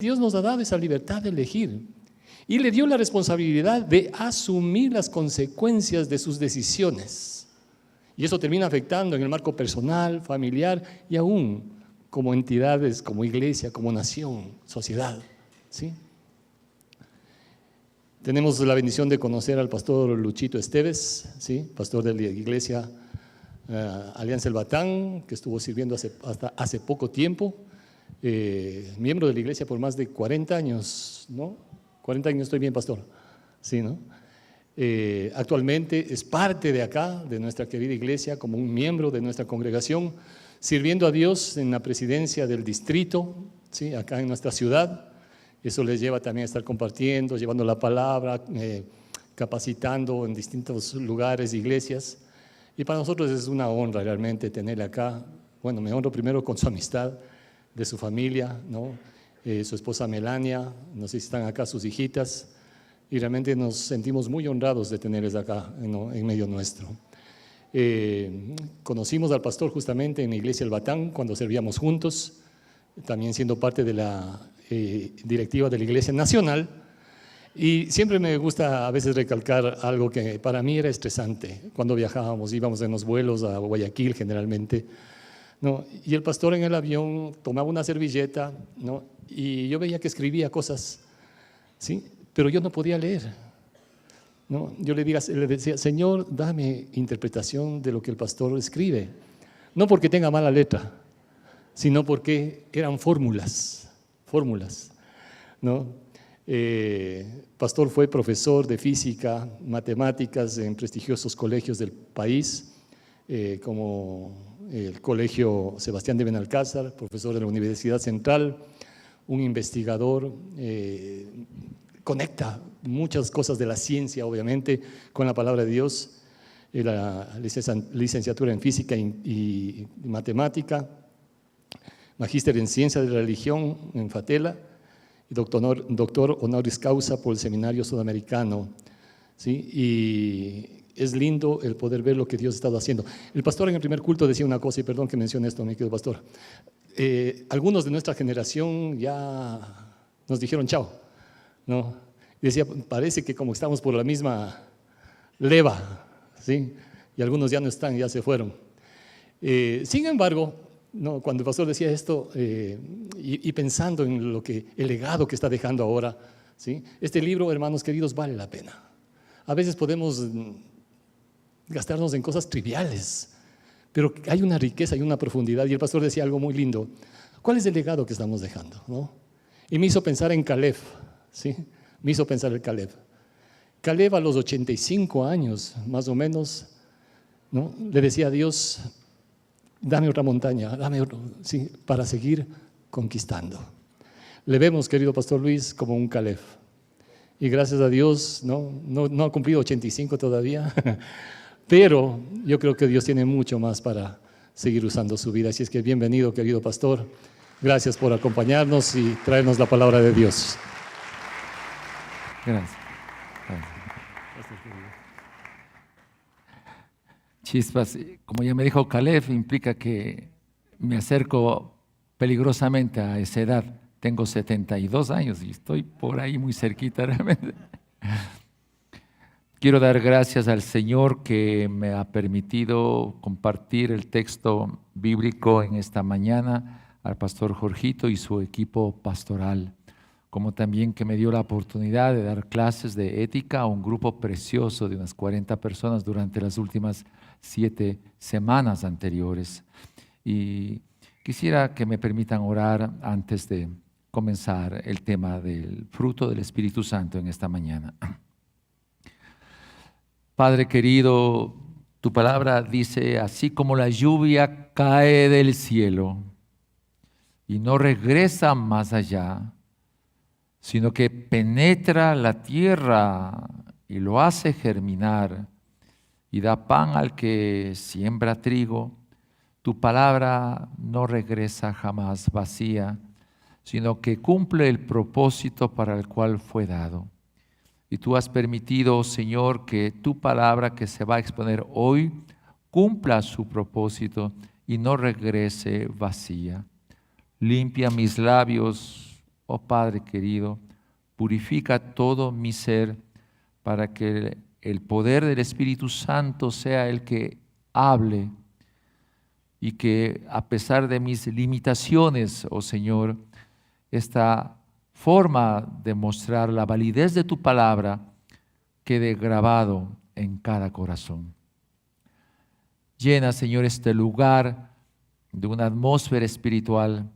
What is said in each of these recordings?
Dios nos ha dado esa libertad de elegir y le dio la responsabilidad de asumir las consecuencias de sus decisiones. Y eso termina afectando en el marco personal, familiar y aún como entidades, como iglesia, como nación, sociedad, ¿sí? Tenemos la bendición de conocer al pastor Luchito Esteves, ¿sí? Pastor de la iglesia Alianza El Batán, que estuvo sirviendo hasta hace poco tiempo, miembro de la iglesia por más de 40 años, ¿no? 40 años, estoy bien, pastor, sí, ¿no? Actualmente es parte de acá, de nuestra querida iglesia, como un miembro de nuestra congregación, sirviendo a Dios en la presidencia del distrito, ¿sí? Acá en nuestra ciudad. Eso les lleva también a estar compartiendo, llevando la palabra, capacitando en distintos lugares, iglesias. Y para nosotros es una honra realmente tenerle acá. Bueno, me honro primero con su amistad, de su familia, ¿no? Su esposa Melania, no sé si están acá sus hijitas, y realmente nos sentimos muy honrados de tenerles acá, ¿no? En medio nuestro. Conocimos al pastor justamente en la iglesia El Batán cuando servíamos juntos, también siendo parte de la directiva de la Iglesia Nacional, y siempre me gusta a veces recalcar algo que para mí era estresante cuando viajábamos, íbamos en los vuelos a Guayaquil generalmente, ¿no? Y el pastor en el avión tomaba una servilleta, ¿no? Y yo veía que escribía cosas, ¿sí? Pero yo no podía leer, ¿no? Yo le decía, Señor, dame interpretación de lo que el pastor escribe, no porque tenga mala letra, sino porque eran fórmulas, ¿no? Pastor fue profesor de física, matemáticas en prestigiosos colegios del país, como el Colegio Sebastián de Benalcázar, profesor de la Universidad Central, un investigador, conecta muchas cosas de la ciencia, obviamente, con la palabra de Dios, la licenciatura en física y matemática, magíster en ciencia de la religión en FATELA, y doctor honoris causa por el Seminario Sudamericano, ¿sí? Y es lindo el poder ver lo que Dios ha estado haciendo. El pastor en el primer culto decía una cosa, y perdón que mencione esto, mi querido pastor. Algunos de nuestra generación ya nos dijeron chao, ¿no? Y decía, parece que como estamos por la misma leva, ¿sí? Y algunos ya no están, ya se fueron. Sin embargo, no, cuando el pastor decía esto, y pensando en el legado que está dejando ahora, ¿sí? Este libro, hermanos queridos, vale la pena. A veces podemos gastarnos en cosas triviales, pero hay una riqueza y una profundidad. Y el pastor decía algo muy lindo. ¿Cuál es el legado que estamos dejando, no? Y me hizo pensar en Caleb, ¿sí? Me hizo pensar en Caleb. Caleb a los 85 años, más o menos, ¿no? Le decía a Dios, dame otra montaña, dame otro, sí, para seguir conquistando. Le vemos, querido pastor Luis, como un Caleb. Y gracias a Dios, no ha cumplido 85 todavía, pero yo creo que Dios tiene mucho más para seguir usando su vida. Así es que bienvenido, querido pastor. Gracias por acompañarnos y traernos la palabra de Dios. Gracias. Chispas, como ya me dijo Caleb, implica que me acerco peligrosamente a esa edad. Tengo 72 años y estoy por ahí muy cerquita realmente. Quiero dar gracias al Señor que me ha permitido compartir el texto bíblico en esta mañana, al pastor Jorgito y su equipo pastoral, como también que me dio la oportunidad de dar clases de ética a un grupo precioso de unas 40 personas durante las últimas 7 semanas anteriores. Y quisiera que me permitan orar antes de comenzar el tema del fruto del Espíritu Santo en esta mañana. Padre querido, tu palabra dice, así como la lluvia cae del cielo y no regresa más allá, sino que penetra la tierra y lo hace germinar y da pan al que siembra trigo, tu palabra no regresa jamás vacía, sino que cumple el propósito para el cual fue dado. Y tú has permitido, Señor, que tu palabra que se va a exponer hoy cumpla su propósito y no regrese vacía. Limpia mis labios oh Padre querido, purifica todo mi ser para que el poder del Espíritu Santo sea el que hable y que a pesar de mis limitaciones, oh Señor, esta forma de mostrar la validez de tu palabra quede grabado en cada corazón. Llena, Señor, este lugar de una atmósfera espiritual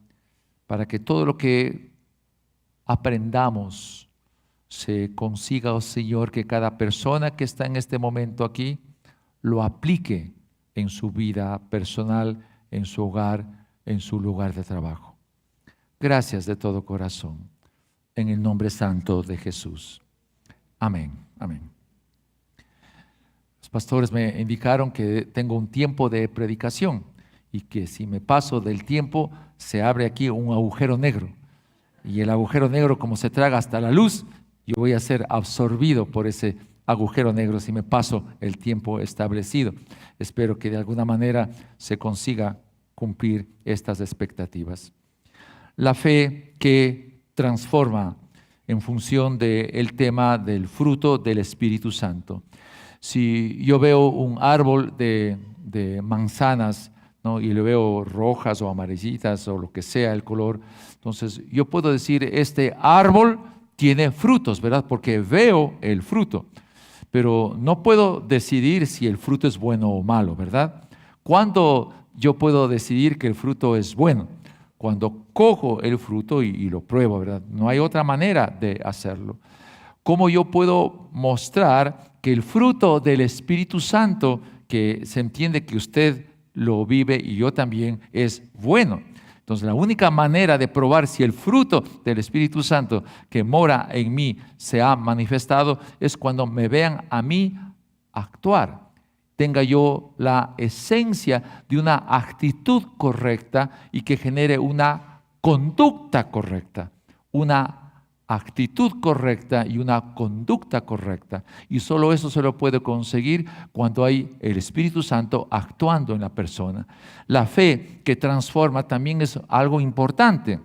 para que todo lo que aprendamos se consiga, oh Señor, que cada persona que está en este momento aquí lo aplique en su vida personal, en su hogar, en su lugar de trabajo. Gracias de todo corazón, en el nombre santo de Jesús. Amén, amén. Los pastores me indicaron que tengo un tiempo de predicación y que si me paso del tiempo se abre aquí un agujero negro. Y el agujero negro, como se traga hasta la luz, yo voy a ser absorbido por ese agujero negro si me paso el tiempo establecido. Espero que de alguna manera se consiga cumplir estas expectativas. La fe que transforma en función del tema del fruto del Espíritu Santo. Si yo veo un árbol de manzanas, ¿no?, y lo veo rojas o amarillitas o lo que sea el color, entonces yo puedo decir, este árbol tiene frutos, ¿verdad? Porque veo el fruto, pero no puedo decidir si el fruto es bueno o malo, ¿verdad? ¿Cuándo yo puedo decidir que el fruto es bueno? Cuando cojo el fruto y lo pruebo, ¿verdad? No hay otra manera de hacerlo. ¿Cómo yo puedo mostrar que el fruto del Espíritu Santo, que se entiende que usted lo vive y yo también, es bueno? Entonces, la única manera de probar si el fruto del Espíritu Santo que mora en mí se ha manifestado es cuando me vean a mí actuar. Tenga yo la esencia de una actitud correcta y que genere una conducta correcta. Una actitud correcta y una conducta correcta. Y solo eso se lo puede conseguir cuando hay el Espíritu Santo actuando en la persona. La fe que transforma también es algo importante,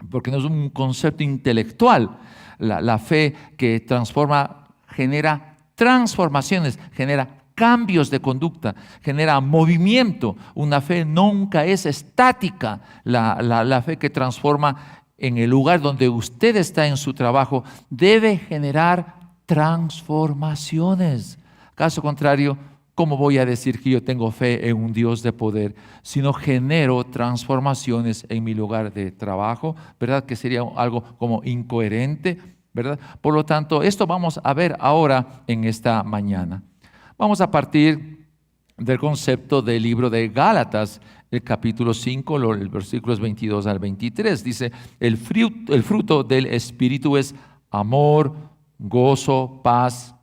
porque no es un concepto intelectual. La fe que transforma genera transformaciones, genera cambios de conducta, genera movimiento. Una fe nunca es estática. La fe que transforma en el lugar donde usted está en su trabajo debe generar transformaciones. Caso contrario, ¿cómo voy a decir que yo tengo fe en un Dios de poder si no genero transformaciones en mi lugar de trabajo? ¿Verdad que sería algo como incoherente? ¿Verdad? Por lo tanto, esto vamos a ver ahora en esta mañana. Vamos a partir del concepto del libro de Gálatas, el capítulo 5, los versículos 22 al 23. Dice, el fruto del Espíritu es amor, gozo, paz,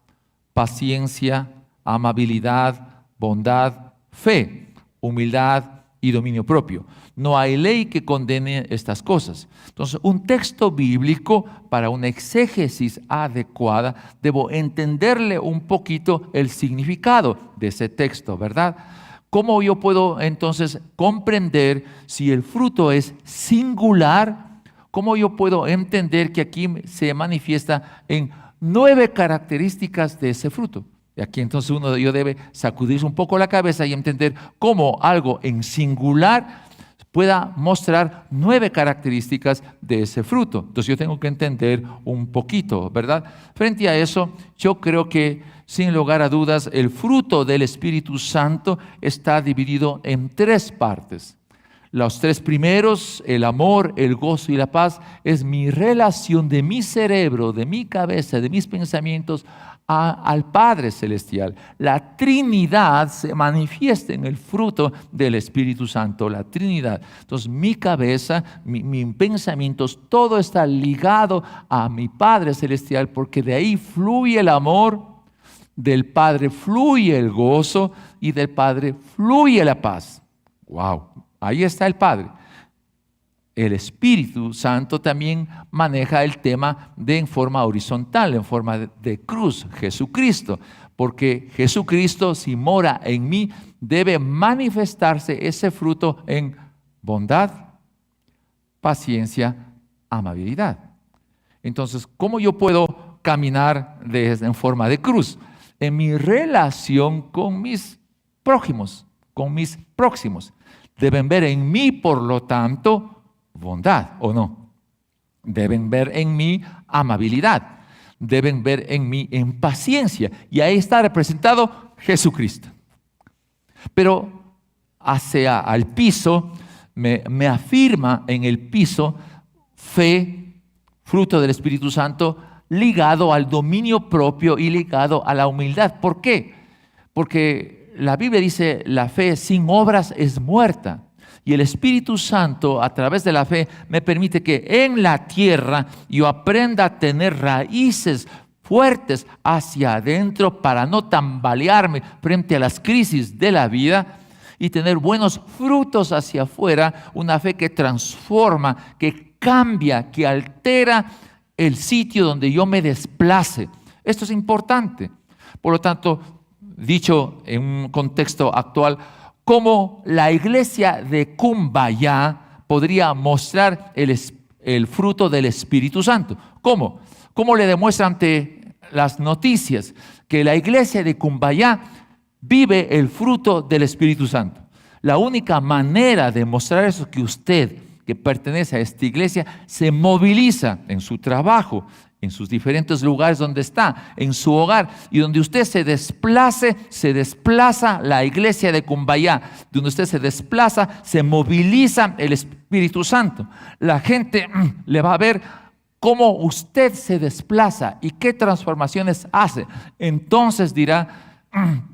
paciencia, amabilidad, bondad, fe, humildad y dominio propio. No hay ley que condene estas cosas. Entonces, un texto bíblico para una exégesis adecuada, debo entenderle un poquito el significado de ese texto, ¿verdad? ¿Cómo yo puedo entonces comprender si el fruto es singular? ¿Cómo yo puedo entender que aquí se manifiesta en 9 características de ese fruto? Y aquí entonces yo debe sacudirse un poco la cabeza y entender cómo algo en singular pueda mostrar 9 características de ese fruto. Entonces yo tengo que entender un poquito, ¿verdad? Frente a eso, yo creo que sin lugar a dudas el fruto del Espíritu Santo está dividido en 3 partes. Los 3 primeros, el amor, el gozo y la paz, es mi relación de mi cerebro, de mi cabeza, de mis pensamientos al Padre Celestial. La Trinidad se manifiesta en el fruto del Espíritu Santo, la Trinidad. Entonces mi cabeza, mis pensamientos, todo está ligado a mi Padre Celestial, porque de ahí fluye el amor, del Padre fluye el gozo y del Padre fluye la paz. ¡Wow! Ahí está el Padre. El Espíritu Santo también maneja el tema en forma horizontal, en forma de cruz, Jesucristo. Porque Jesucristo, si mora en mí, debe manifestarse ese fruto en bondad, paciencia amabilidad. Entonces, ¿cómo yo puedo caminar en forma de cruz? En mi relación con mis prójimos, con mis próximos. Deben ver en mí, por lo tanto, bondad, ¿o no? Deben ver en mí amabilidad. Deben ver en mí en paciencia. Y ahí está representado Jesucristo. Pero hacia al piso, me afirma en el piso fe, fruto del Espíritu Santo, ligado al dominio propio y ligado a la humildad. ¿Por qué? Porque la Biblia dice, la fe sin obras es muerta. Y el Espíritu Santo, a través de la fe, me permite que en la tierra yo aprenda a tener raíces fuertes hacia adentro para no tambalearme frente a las crisis de la vida y tener buenos frutos hacia afuera, una fe que transforma, que cambia, que altera el sitio donde yo me desplace. Esto es importante. Por lo tanto, dicho en un contexto actual, ¿cómo la iglesia de Cumbaya podría mostrar el fruto del Espíritu Santo? ¿Cómo? ¿Cómo le demuestra ante las noticias que la iglesia de Cumbaya vive el fruto del Espíritu Santo? La única manera de mostrar eso es que usted, que pertenece a esta iglesia, se moviliza en su trabajo, en sus diferentes lugares donde está, en su hogar, y donde usted se desplaza la iglesia de Cumbaya. Donde usted se desplaza, se moviliza el Espíritu Santo. La gente le va a ver cómo usted se desplaza y qué transformaciones hace. Entonces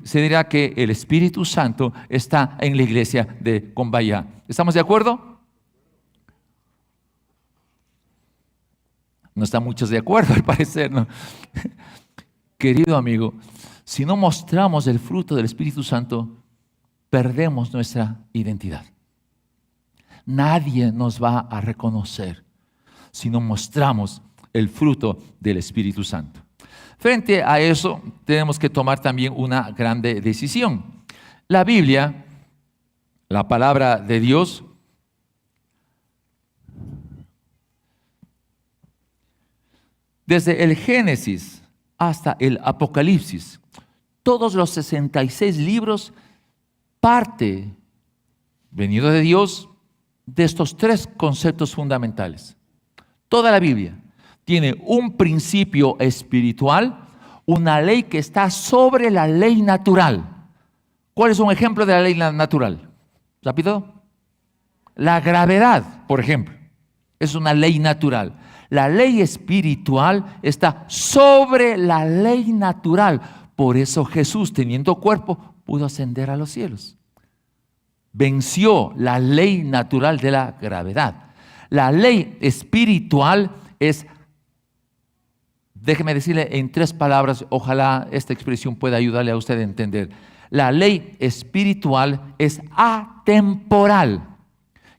se dirá que el Espíritu Santo está en la iglesia de Cumbaya. ¿Estamos de acuerdo? No están muchos de acuerdo, al parecer, ¿no? Querido amigo, si no mostramos el fruto del Espíritu Santo, perdemos nuestra identidad. Nadie nos va a reconocer si no mostramos el fruto del Espíritu Santo. Frente a eso, tenemos que tomar también una grande decisión. La Biblia, la palabra de Dios, desde el Génesis hasta el Apocalipsis, todos los 66 libros parte, venido de Dios, de estos tres conceptos fundamentales. Toda la Biblia tiene un principio espiritual, una ley que está sobre la ley natural. ¿Cuál es un ejemplo de la ley natural? ¿Rápido? La gravedad, por ejemplo, es una ley natural. La ley espiritual está sobre la ley natural. Por eso Jesús, teniendo cuerpo, pudo ascender a los cielos. Venció la ley natural de la gravedad. La ley espiritual es, déjeme decirle en 3 palabras, ojalá esta expresión pueda ayudarle a usted a entender. La ley espiritual es atemporal.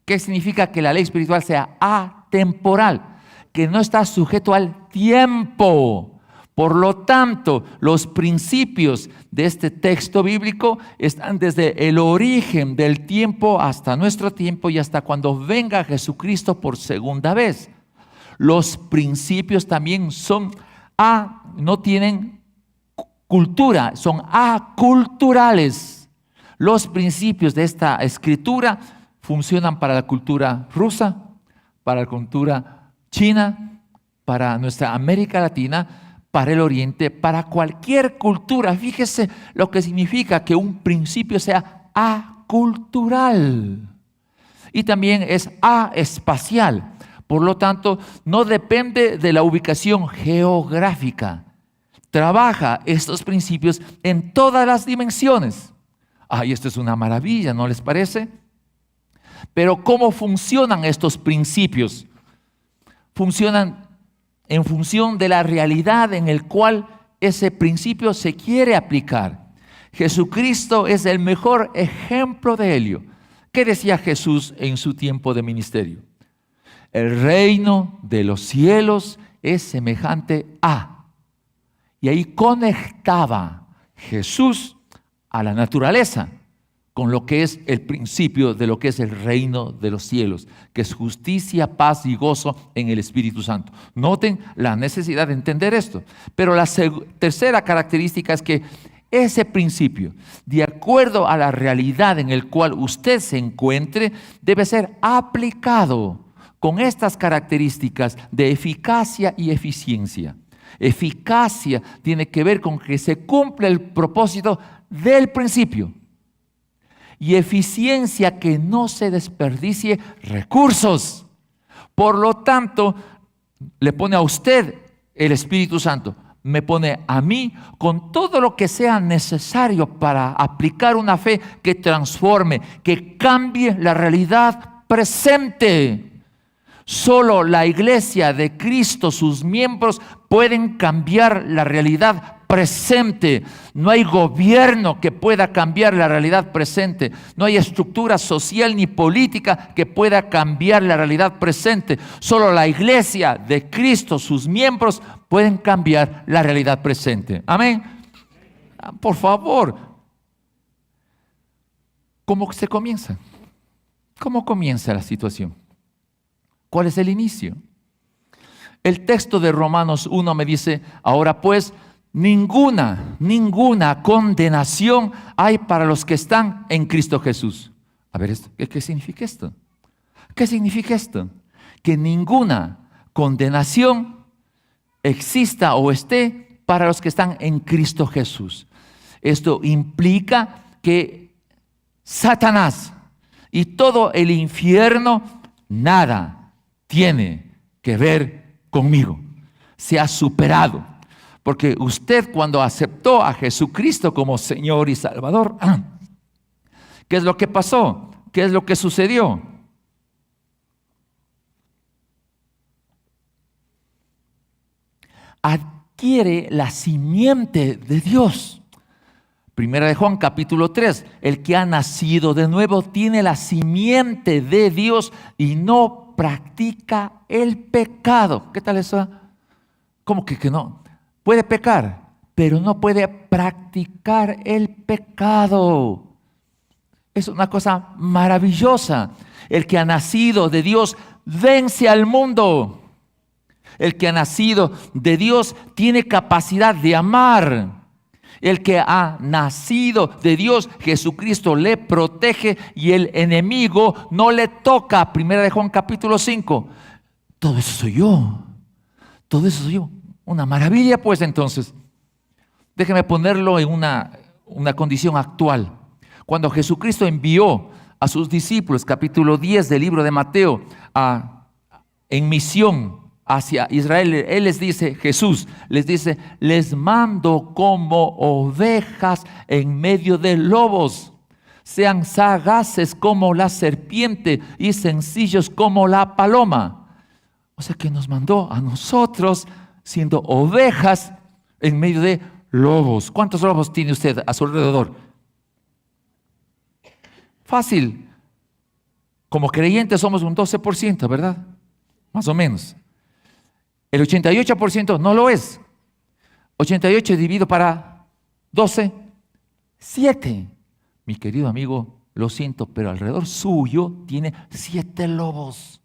¿Qué significa que la ley espiritual sea atemporal? Que no está sujeto al tiempo. Por lo tanto, los principios de este texto bíblico están desde el origen del tiempo hasta nuestro tiempo y hasta cuando venga Jesucristo por segunda vez. Los principios también no tienen cultura, son aculturales. Los principios de esta escritura funcionan para la cultura rusa, para la cultura China, para nuestra América Latina, para el Oriente, para cualquier cultura. Fíjese lo que significa que un principio sea acultural. Y también es aespacial. Por lo tanto, no depende de la ubicación geográfica. Trabaja estos principios en todas las dimensiones. Ay, esto es una maravilla, ¿no les parece? Pero ¿cómo funcionan estos principios? Funcionan en función de la realidad en el cual ese principio se quiere aplicar. Jesucristo es el mejor ejemplo de ello. ¿Qué decía Jesús en su tiempo de ministerio? El reino de los cielos es semejante a. Y ahí conectaba Jesús a la naturaleza. con lo que es el principio de lo que es el reino de los cielos, que es justicia, paz y gozo en el Espíritu Santo. Noten la necesidad de entender esto. Pero la tercera característica es que ese principio, de acuerdo a la realidad en la cual usted se encuentre, debe ser aplicado con estas características de eficacia y eficiencia. Eficacia tiene que ver con que se cumple el propósito del principio. Y eficiencia, que no se desperdicie recursos. Por lo tanto, le pone a usted el Espíritu Santo, me pone a mí con todo lo que sea necesario para aplicar una fe que transforme, que cambie la realidad presente. Solo la iglesia de Cristo, sus miembros, pueden cambiar la realidad presente. No hay gobierno que pueda cambiar la realidad presente. No hay estructura social ni política que pueda cambiar la realidad presente. Solo la iglesia de Cristo, sus miembros, pueden cambiar la realidad presente. Amén. Por favor. ¿Cómo se comienza? ¿Cómo comienza la situación? ¿Cuál es el inicio? El texto de Romanos 1 me dice, ahora pues, ninguna condenación hay para los que están en Cristo Jesús. A ver, ¿qué significa esto? ¿Qué significa esto? Que ninguna condenación exista o esté para los que están en Cristo Jesús. Esto implica que Satanás y todo el infierno nada tiene que ver conmigo. Se ha superado. Porque usted, cuando aceptó a Jesucristo como Señor y Salvador, ¿qué es lo que pasó? ¿Qué es lo que sucedió? Adquiere la simiente de Dios. Primera de Juan capítulo 3, el que ha nacido de nuevo tiene la simiente de Dios y no practica el pecado. ¿Qué tal eso? ¿Cómo que no? Puede pecar, pero no puede practicar el pecado. Es una cosa maravillosa. El que ha nacido de Dios vence al mundo. El que ha nacido de Dios tiene capacidad de amar. El que ha nacido de Dios, Jesucristo le protege y el enemigo no le toca. Primera de Juan capítulo 5. Todo eso soy yo. Todo eso soy yo. Una maravilla, pues. Entonces, déjeme ponerlo en una condición actual. Cuando Jesucristo envió a sus discípulos, capítulo 10 del libro de Mateo, en misión hacia Israel, Él les dice, Jesús les dice, les mando como ovejas en medio de lobos. Sean sagaces como la serpiente y sencillos como la paloma. O sea que nos mandó a nosotros siendo ovejas en medio de lobos. ¿Cuántos lobos tiene usted a su alrededor? Fácil. Como creyentes somos un 12%, ¿verdad? Más o menos. El 88% no lo es. 88 dividido para 12, 7. Mi querido amigo, lo siento, pero alrededor suyo tiene 7 lobos.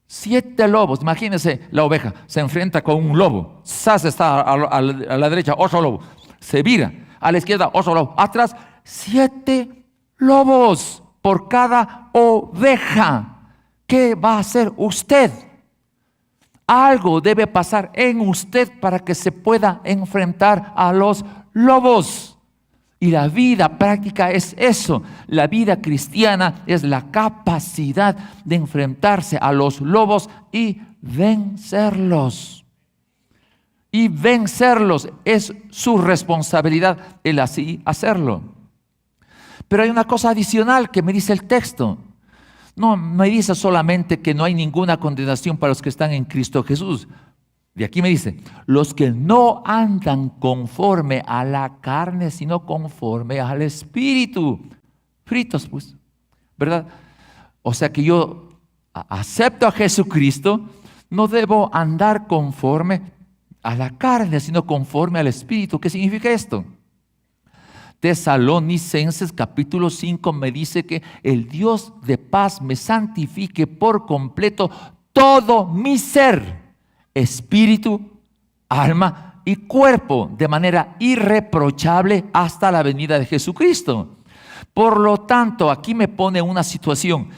7 lobos. Imagínense la oveja, se enfrenta con un lobo. Sas está a la derecha, otro lobo. Se vira a la izquierda, otro lobo. Atrás, 7 lobos por cada oveja. ¿Qué va a hacer usted? Algo debe pasar en usted para que se pueda enfrentar a los lobos. Y la vida práctica es eso. La vida cristiana es la capacidad de enfrentarse a los lobos y vencerlos. Y vencerlos es su responsabilidad el así hacerlo. Pero hay una cosa adicional que me dice el texto. No me dice solamente que no hay ninguna condenación para los que están en Cristo Jesús. De aquí me dice, los que no andan conforme a la carne, sino conforme al Espíritu. Fritos, pues, ¿verdad? O sea que yo acepto a Jesucristo, no debo andar conforme a la carne, sino conforme al Espíritu. ¿Qué significa esto? Tesalonicenses capítulo 5 me dice que el Dios de paz me santifique por completo todo mi ser, espíritu, alma y cuerpo, de manera irreprochable hasta la venida de Jesucristo. Por lo tanto, aquí me pone una situación.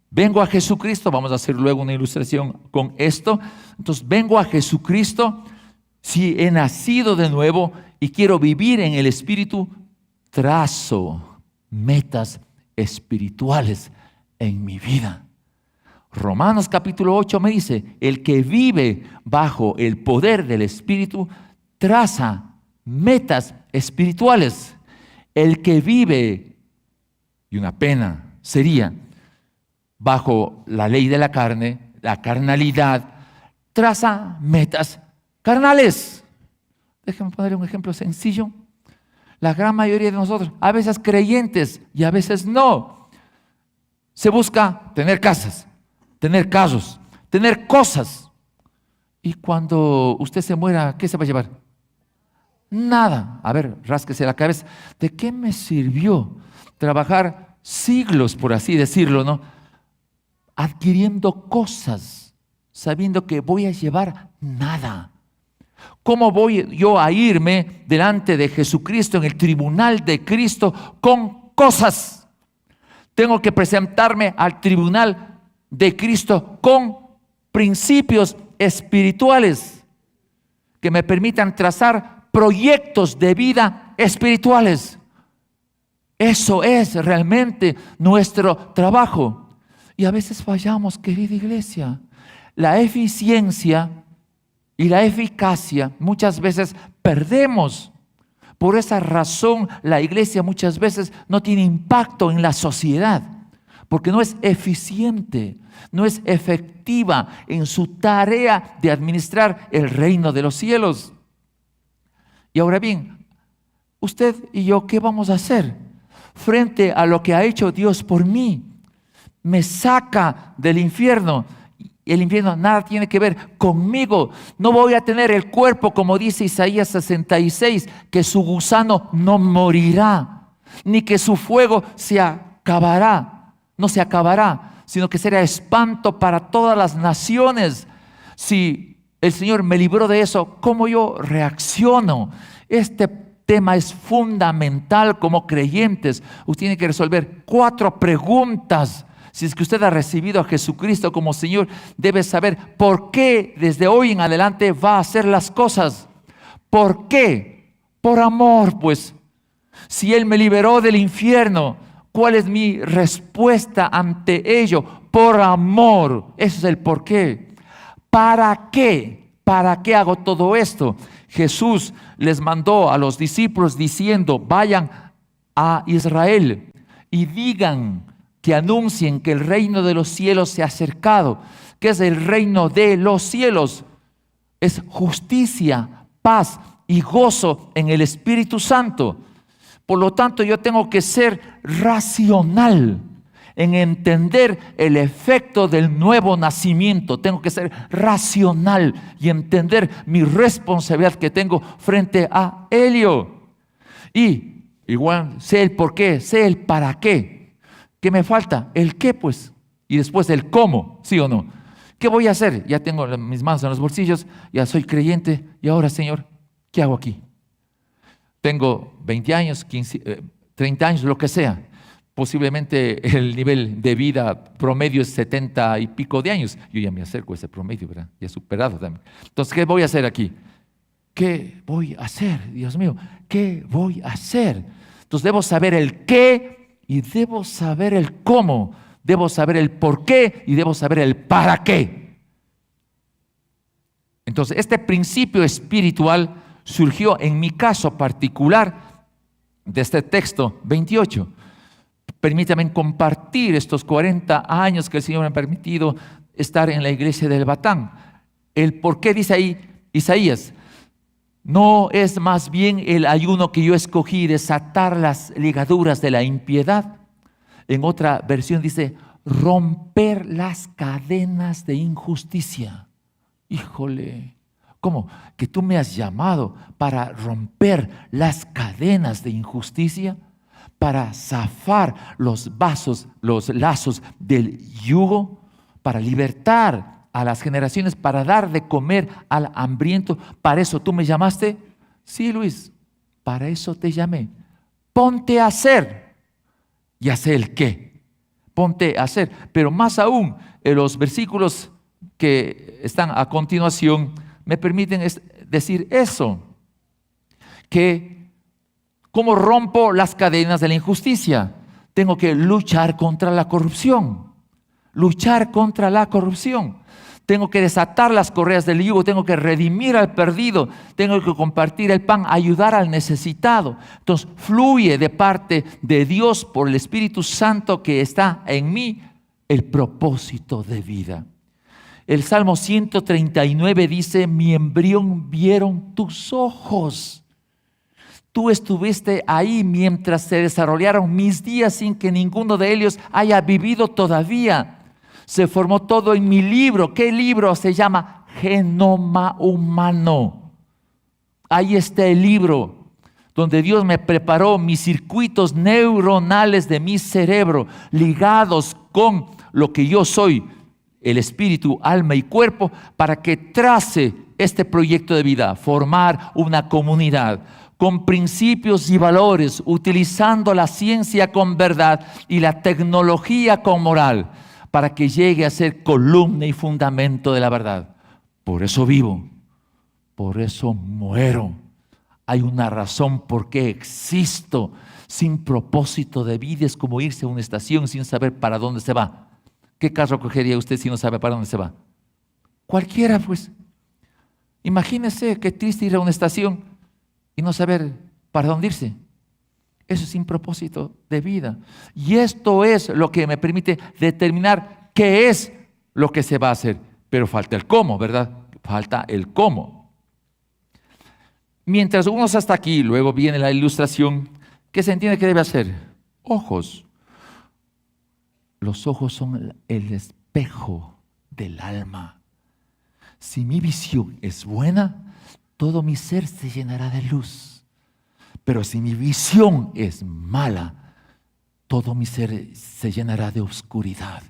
Vengo a Jesucristo, vamos a hacer luego una ilustración con esto. Entonces, vengo a Jesucristo, si he nacido de nuevo y quiero vivir en el Espíritu, trazo metas espirituales en mi vida. Romanos capítulo 8 me dice, el que vive bajo el poder del Espíritu, traza metas espirituales. El que vive, y una pena sería, bajo la ley de la carne, la carnalidad, traza metas carnales. Déjenme poner un ejemplo sencillo. La gran mayoría de nosotros, a veces creyentes y a veces no, se busca tener casas, tener carros, tener cosas. Y cuando usted se muera, ¿qué se va a llevar? Nada. A ver, rásquese la cabeza. ¿De qué me sirvió trabajar siglos, por así decirlo, ¿no? Adquiriendo cosas, sabiendo que voy a llevar nada. ¿Cómo voy yo a irme delante de Jesucristo en el tribunal de Cristo con cosas? Tengo que presentarme al tribunal de Cristo con principios espirituales que me permitan trazar proyectos de vida espirituales. Eso es realmente nuestro trabajo. Y a veces fallamos, querida iglesia. La eficiencia y la eficacia muchas veces perdemos. Por esa razón la iglesia muchas veces no tiene impacto en la sociedad, porque no es eficiente, no es efectiva en su tarea de administrar el reino de los cielos. Y ahora bien, usted y yo, ¿qué vamos a hacer frente a lo que ha hecho Dios por mí? Me saca del infierno. El infierno nada tiene que ver conmigo. No voy a tener el cuerpo, como dice Isaías 66, que su gusano no morirá, ni que su fuego se acabará. No se acabará, sino que será espanto para todas las naciones. Si el Señor me libró de eso, ¿cómo yo reacciono? Este tema es fundamental como creyentes. Usted tiene que resolver 4 preguntas. Si es que usted ha recibido a Jesucristo como Señor, debe saber por qué desde hoy en adelante va a hacer las cosas. ¿Por qué? Por amor, pues. Si Él me liberó del infierno, ¿cuál es mi respuesta ante ello? Por amor. Ese es el por qué. ¿Para qué? ¿Para qué hago todo esto? Jesús les mandó a los discípulos diciendo, vayan a Israel y digan, que anuncien que el reino de los cielos se ha acercado. ¿Qué es el reino de los cielos? Es justicia, paz y gozo en el Espíritu Santo. Por lo tanto, yo tengo que ser racional en entender el efecto del nuevo nacimiento. Tengo que ser racional y entender mi responsabilidad que tengo frente a Elio. Y igual sé el por qué, sé el para qué. ¿Qué me falta? El qué, pues. Y después el cómo, ¿sí o no? ¿Qué voy a hacer? Ya tengo mis manos en los bolsillos, ya soy creyente. Y ahora, Señor, ¿qué hago aquí? Tengo 20 años, 15, 30 años, lo que sea. Posiblemente el nivel de vida promedio es 70 y pico de años. Yo ya me acerco a ese promedio, ¿verdad? Ya he superado también. Entonces, ¿qué voy a hacer aquí? ¿Qué voy a hacer? Dios mío, ¿qué voy a hacer? Entonces, debo saber el qué. Y debo saber el cómo, debo saber el por qué y debo saber el para qué. Entonces, este principio espiritual surgió en mi caso particular de este texto 28. Permítanme compartir estos 40 años que el Señor me ha permitido estar en la iglesia del Batán. El por qué dice ahí Isaías. ¿No es más bien el ayuno que yo escogí desatar las ligaduras de la impiedad? En otra versión dice, romper las cadenas de injusticia. Híjole, ¿Cómo? Que tú me has llamado para romper las cadenas de injusticia, para zafar los lazos del yugo, para libertar a las generaciones, para dar de comer al hambriento. ¿Para eso tú me llamaste? Sí, Luis, para eso te llamé. Ponte a hacer. Ya sé el qué. Ponte a hacer. Pero más aún, en los versículos que están a continuación me permiten decir eso, que ¿cómo rompo las cadenas de la injusticia? Tengo que luchar contra la corrupción, luchar contra la corrupción. Tengo que desatar las correas del yugo, tengo que redimir al perdido, tengo que compartir el pan, ayudar al necesitado. Entonces fluye de parte de Dios por el Espíritu Santo que está en mí el propósito de vida. El Salmo 139 dice: mi embrión vieron tus ojos. Tú estuviste ahí mientras se desarrollaron mis días sin que ninguno de ellos haya vivido todavía. Se formó todo en mi libro. ¿Qué libro? Se llama Genoma Humano. Ahí está el libro donde Dios me preparó mis circuitos neuronales de mi cerebro, ligados con lo que yo soy, el espíritu, alma y cuerpo, para que trace este proyecto de vida, formar una comunidad con principios y valores, utilizando la ciencia con verdad y la tecnología con moral, para que llegue a ser columna y fundamento de la verdad. Por eso vivo, por eso muero. Hay una razón por qué existo. Sin propósito de vida es como irse a una estación sin saber para dónde se va. ¿Qué carro cogería usted si no sabe para dónde se va? Cualquiera, pues. Imagínese qué triste ir a una estación y no saber para dónde irse. Eso es sin propósito de vida. Y esto es lo que me permite determinar qué es lo que se va a hacer. Pero falta el cómo, ¿verdad? Falta el cómo. Mientras uno está aquí, luego viene la ilustración, ¿qué se entiende que debe hacer? Ojos. Los ojos son el espejo del alma. Si mi visión es buena, todo mi ser se llenará de luz. Pero si mi visión es mala, todo mi ser se llenará de oscuridad.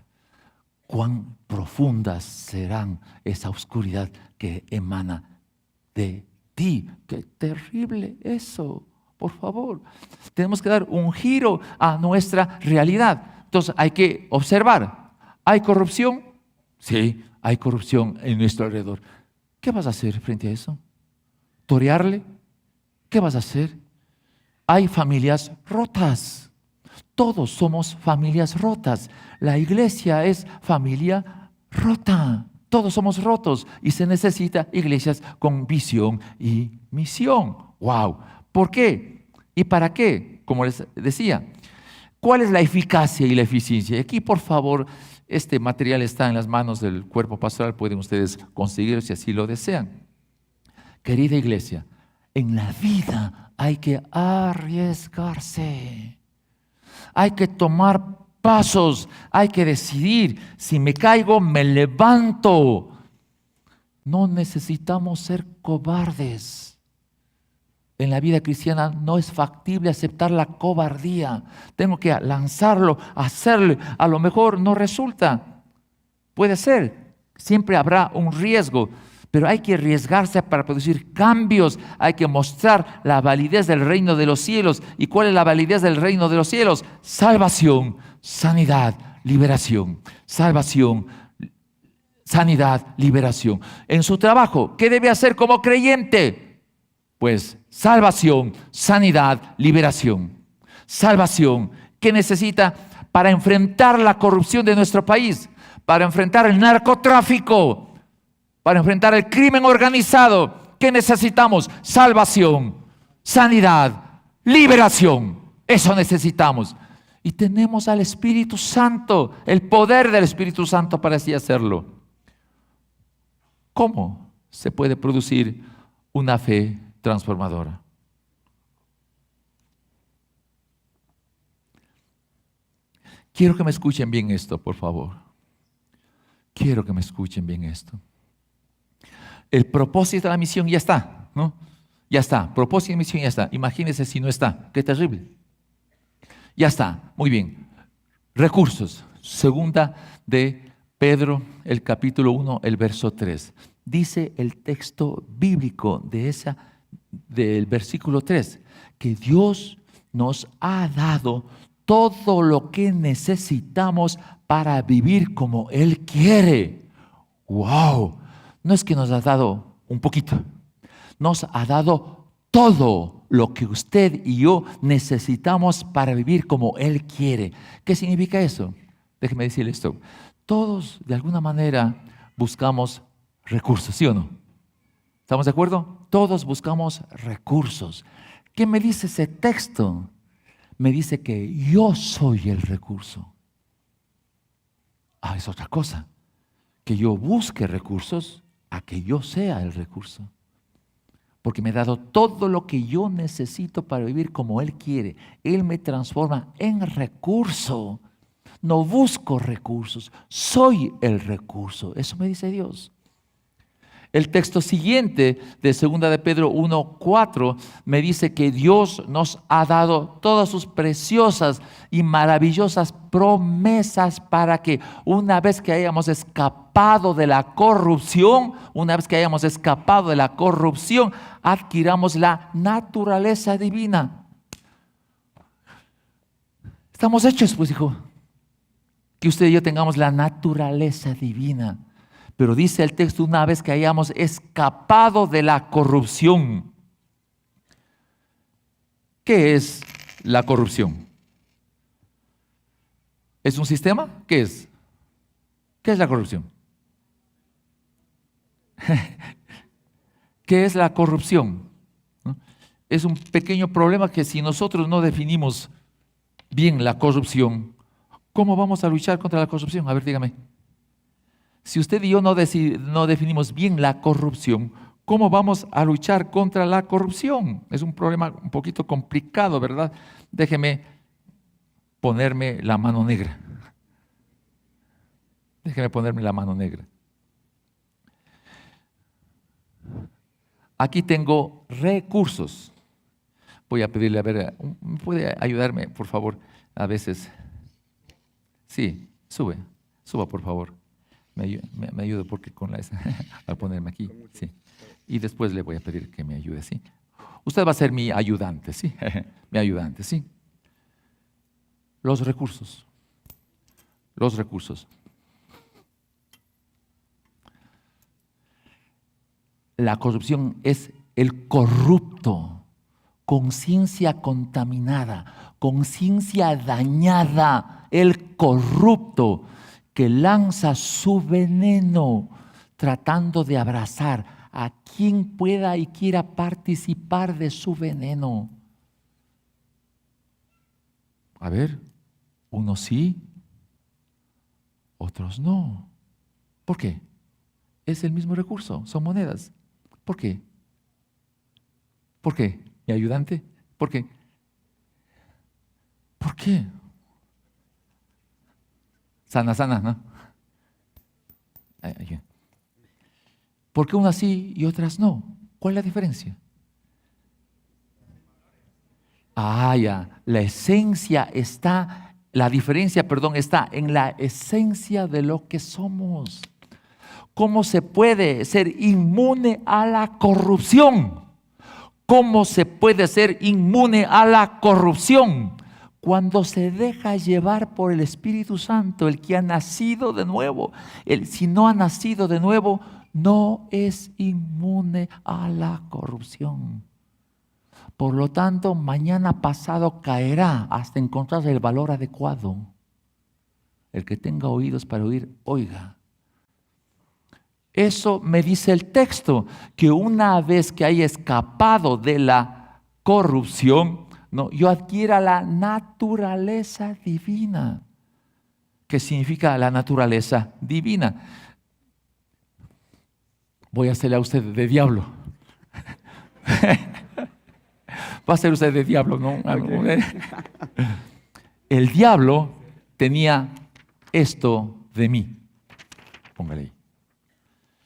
Cuán profundas serán esa oscuridad que emana de ti. Qué terrible eso, por favor. Tenemos que dar un giro a nuestra realidad. Entonces hay que observar. ¿Hay corrupción? Sí, hay corrupción en nuestro alrededor. ¿Qué vas a hacer frente a eso? ¿Torearle? ¿Qué vas a hacer? Hay familias rotas. Todos somos familias rotas. La iglesia es familia rota. Todos somos rotos y se necesita iglesias con visión y misión. ¡Wow! ¿Por qué? ¿Y para qué? Como les decía, ¿cuál es la eficacia y la eficiencia? Aquí, por favor, este material está en las manos del cuerpo pastoral. Pueden ustedes conseguirlo si así lo desean. Querida iglesia, en la vida hay que arriesgarse. Hay que tomar pasos. Hay que decidir. Si me caigo, me levanto. No necesitamos ser cobardes. En la vida cristiana no es factible aceptar la cobardía. Tengo que lanzarlo, hacerlo. A lo mejor no resulta. Puede ser. Siempre habrá un riesgo. Pero hay que arriesgarse para producir cambios. Hay que mostrar la validez del reino de los cielos. ¿Y cuál es la validez del reino de los cielos? Salvación, sanidad, liberación. Salvación, sanidad, liberación. En su trabajo, ¿qué debe hacer como creyente? Pues salvación, sanidad, liberación. Salvación. ¿Qué necesita para enfrentar la corrupción de nuestro país? Para enfrentar el narcotráfico, para enfrentar el crimen organizado. ¿Qué necesitamos? Salvación, sanidad, liberación. Eso necesitamos. Y tenemos al Espíritu Santo, el poder del Espíritu Santo para así hacerlo. ¿Cómo se puede producir una fe transformadora? Quiero que me escuchen bien esto, por favor. Quiero que me escuchen bien esto. el propósito de la misión ya está, ¿no? Ya está, propósito de misión ya está. Imagínense si no está, qué terrible. Ya está, muy bien. Recursos, segunda de Pedro, el capítulo 1, el verso 3. Dice el texto bíblico del versículo 3, que Dios nos ha dado todo lo que necesitamos para vivir como Él quiere. ¡Wow! No es que nos ha dado un poquito, nos ha dado todo lo que usted y yo necesitamos para vivir como Él quiere. ¿Qué significa eso? Déjeme decirle esto. Todos, de alguna manera, buscamos recursos, ¿sí o no? ¿Estamos de acuerdo? Todos buscamos recursos. ¿Qué me dice ese texto? Me dice que yo soy el recurso. Es otra cosa. Que yo busque recursos a que yo sea el recurso. Porque me ha dado todo lo que yo necesito para vivir como Él quiere. Él me transforma en recurso. No busco recursos, soy el recurso. Eso me dice Dios. El texto siguiente de 2 de Pedro 1:4 me dice que Dios nos ha dado todas sus preciosas y maravillosas promesas para que una vez que hayamos escapado de la corrupción, adquiramos la naturaleza divina. Estamos hechos, pues, hijo, que usted y yo tengamos la naturaleza divina. Pero dice el texto, una vez que hayamos escapado de la corrupción. ¿Qué es la corrupción? ¿Es un sistema? ¿Qué es? ¿Qué es la corrupción? ¿Qué es la corrupción? ¿No? Es un pequeño problema que si nosotros no definimos bien la corrupción, ¿cómo vamos a luchar contra la corrupción? A ver, dígame. Si usted y yo no definimos bien la corrupción, ¿cómo vamos a luchar contra la corrupción? Es un problema un poquito complicado, ¿verdad? Déjeme ponerme la mano negra. Aquí tengo recursos. Voy a pedirle, a ver, ¿puede ayudarme, por favor? A veces. Sí, suba, por favor. Me ayuda porque con a ponerme aquí, sí. Y después le voy a pedir que me ayude, ¿sí? Usted va a ser mi ayudante, ¿sí? Mi ayudante, ¿sí? Los recursos. La corrupción es el corrupto, conciencia contaminada, conciencia dañada, el corrupto que lanza su veneno tratando de abrazar a quien pueda y quiera participar de su veneno. A ver, unos sí, otros no. ¿Por qué? Es el mismo recurso, son monedas. ¿Por qué? ¿Por qué? ¿Mi ayudante? ¿Por qué? ¿Por qué? Sana, ¿no? ¿Por qué unas sí y otras no? ¿Cuál es la diferencia? Ya. La diferencia está en la esencia de lo que somos. ¿Cómo se puede ser inmune a la corrupción? ¿Cómo se puede ser inmune a la corrupción? Cuando se deja llevar por el Espíritu Santo, el que ha nacido de nuevo. Si no ha nacido de nuevo, no es inmune a la corrupción. Por lo tanto, mañana pasado caerá hasta encontrar el valor adecuado. El que tenga oídos para oír, oiga. Eso me dice el texto, que una vez que haya escapado de la corrupción, yo adquiera la naturaleza divina. ¿Qué significa la naturaleza divina? Voy a hacerle a usted de diablo. Va a ser usted de diablo, ¿no? Okay. El diablo tenía esto de mí. Póngale ahí.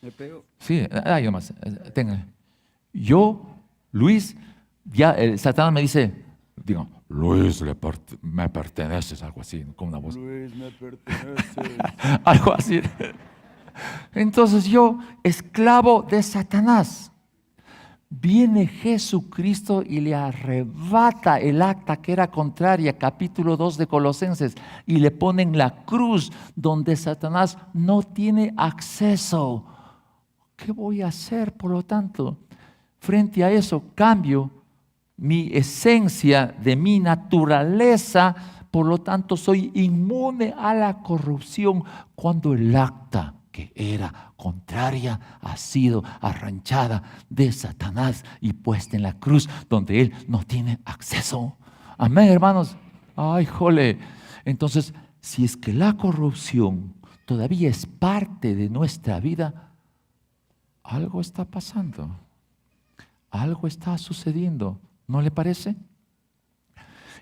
Me pego. Sí, ahí nomás, tenga. Yo, Luis, ya Satanás me dice, digo, Luis, me perteneces, algo así, con una voz. Luis, me pertenece. Algo así. Entonces yo, esclavo de Satanás, viene Jesucristo y le arrebata el acta que era contraria, capítulo 2 de Colosenses, y le ponen la cruz donde Satanás no tiene acceso. ¿Qué voy a hacer, por lo tanto? Frente a eso, cambio mi esencia de mi naturaleza, por lo tanto soy inmune a la corrupción cuando el acta que era contraria ha sido arranchada de Satanás y puesta en la cruz donde él no tiene acceso. Amén, hermanos. Ay, jole. Entonces, si es que la corrupción todavía es parte de nuestra vida, algo está pasando. Algo está sucediendo. ¿No le parece?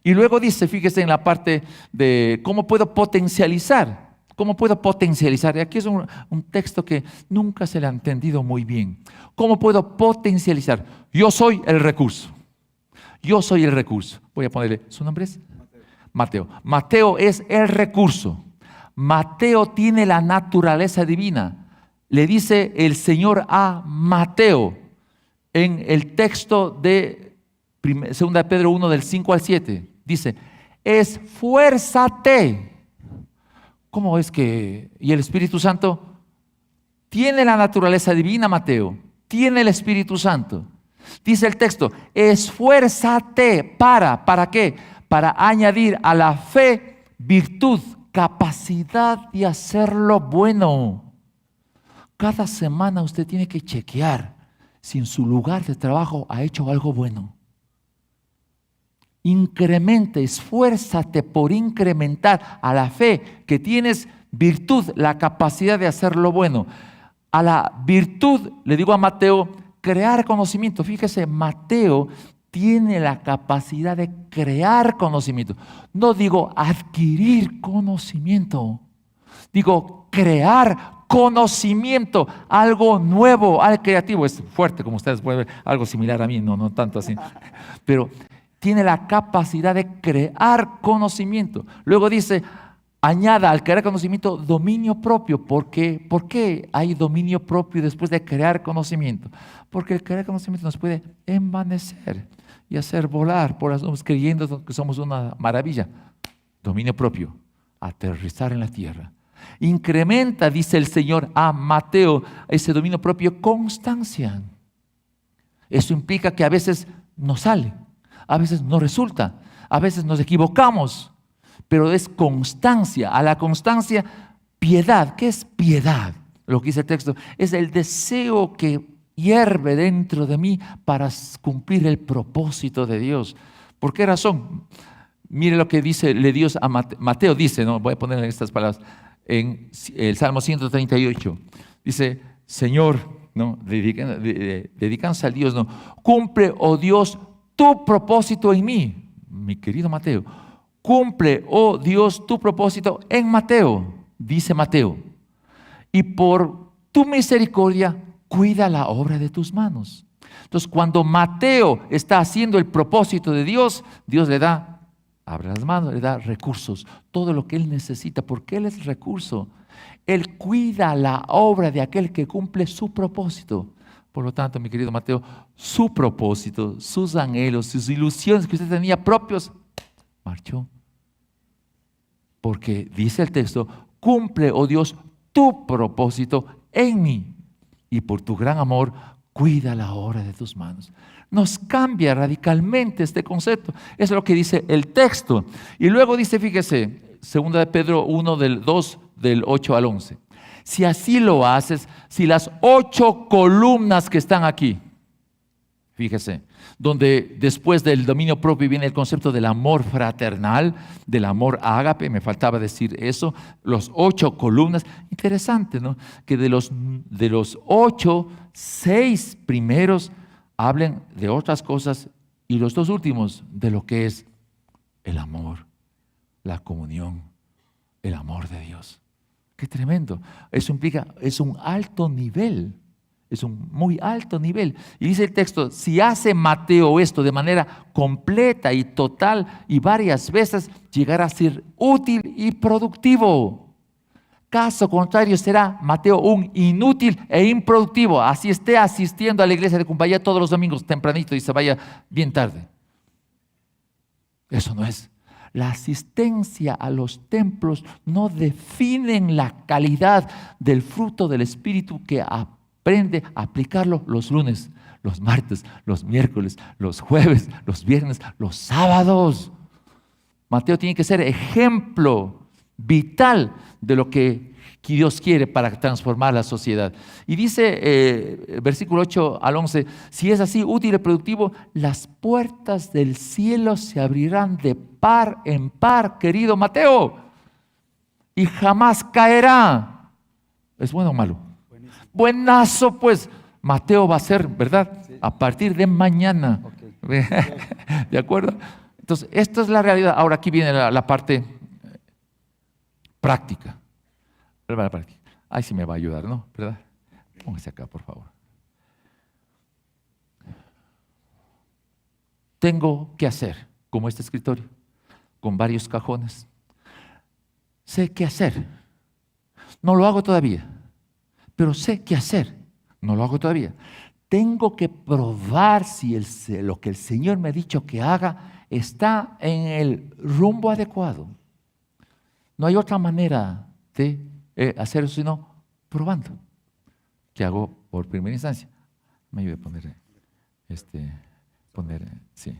Y luego dice, fíjese en la parte de cómo puedo potencializar. ¿Cómo puedo potencializar? Y aquí es un texto que nunca se le ha entendido muy bien. ¿Cómo puedo potencializar? Yo soy el recurso. Yo soy el recurso. Voy a ponerle, ¿su nombre es? Mateo. Mateo es el recurso. Mateo tiene la naturaleza divina. Le dice el Señor a Mateo en el texto de 2 Pedro 1 del 5 al 7. Dice, esfuérzate. ¿Cómo es que? ¿Y el Espíritu Santo? Tiene la naturaleza divina, Mateo. Tiene el Espíritu Santo. Dice el texto, esfuérzate ¿para qué? Para añadir a la fe virtud, capacidad de hacer lo bueno. Cada semana usted tiene que chequear si en su lugar de trabajo ha hecho algo bueno. Incremente, esfuérzate por incrementar a la fe que tienes virtud, la capacidad de hacer lo bueno. A la virtud, le digo a Mateo, crear conocimiento. Fíjese, Mateo tiene la capacidad de crear conocimiento. No digo adquirir conocimiento, digo crear conocimiento, algo nuevo, algo creativo. Es fuerte, como ustedes pueden ver, algo similar a mí, no tanto así. Pero tiene la capacidad de crear conocimiento. Luego dice, añada al crear conocimiento dominio propio. ¿Por qué hay dominio propio después de crear conocimiento? Porque el crear conocimiento nos puede envanecer y hacer volar por las nubes creyendo que somos una maravilla. Dominio propio, aterrizar en la tierra. Incrementa, dice el Señor a Mateo, ese dominio propio, constancia. Eso implica que a veces no sale. A veces no resulta, a veces nos equivocamos, pero es constancia. A la constancia, piedad. ¿Qué es piedad? Lo que dice el texto, es el deseo que hierve dentro de mí para cumplir el propósito de Dios. ¿Por qué razón? Mire lo que dice Dios a Mateo, dice, no voy a poner estas palabras, en el Salmo 138, dice, Señor, no, dedícanse al Dios, no, cumple, oh Dios, tu propósito en mí, mi querido Mateo. Cumple, oh Dios, tu propósito en Mateo, dice Mateo. Y por tu misericordia, cuida la obra de tus manos. Entonces, cuando Mateo está haciendo el propósito de Dios, Dios le da, abre las manos, le da recursos, todo lo que él necesita, porque él es el recurso. Él cuida la obra de aquel que cumple su propósito. Por lo tanto, mi querido Mateo, su propósito, sus anhelos, sus ilusiones que usted tenía propios, marchó. Porque dice el texto, cumple, oh Dios, tu propósito en mí. Y por tu gran amor, cuida la obra de tus manos. Nos cambia radicalmente este concepto. Eso es lo que dice el texto. Y luego dice, fíjese, 2 Pedro 1, del 2, del 8 al 11. Si así lo haces, si las 8 columnas que están aquí, fíjese, donde después del dominio propio viene el concepto del amor fraternal, del amor ágape, me faltaba decir eso, los 8 columnas, interesante, ¿no? Que de los 8, 6 primeros hablen de otras cosas y los 2 últimos de lo que es el amor, la comunión, el amor de Dios. Qué tremendo. Eso implica, es un alto nivel. Es un muy alto nivel. Y dice el texto, si hace Mateo esto de manera completa y total y varias veces, llegará a ser útil y productivo. Caso contrario, será Mateo un inútil e improductivo. Así esté asistiendo a la iglesia de Cumbayá todos los domingos tempranito y se vaya bien tarde. Eso no es. La asistencia a los templos no definen la calidad del fruto del Espíritu que aprende a aplicarlo los lunes, los martes, los miércoles, los jueves, los viernes, los sábados. Mateo tiene que ser ejemplo vital de lo que Dios quiere para transformar la sociedad. Y dice, versículo 8 al 11, si es así útil y productivo, las puertas del cielo se abrirán de par en par, querido Mateo, y jamás caerá. ¿Es bueno o malo? Buenísimo. Buenazo, pues. Mateo va a ser, ¿verdad? Sí. A partir de mañana. Ok. ¿De acuerdo? Entonces, esta es la realidad. Ahora aquí viene la parte práctica. Ahí sí me va a ayudar, ¿no? ¿Verdad? Póngase acá, por favor. Tengo que hacer, como este escritorio, con varios cajones. Sé qué hacer. No lo hago todavía, pero sé qué hacer. No lo hago todavía. Tengo que probar si lo que el Señor me ha dicho que haga está en el rumbo adecuado. No hay otra manera de hacer eso sino probando. ¿Qué hago por primera instancia? Me ayude a poner, sí.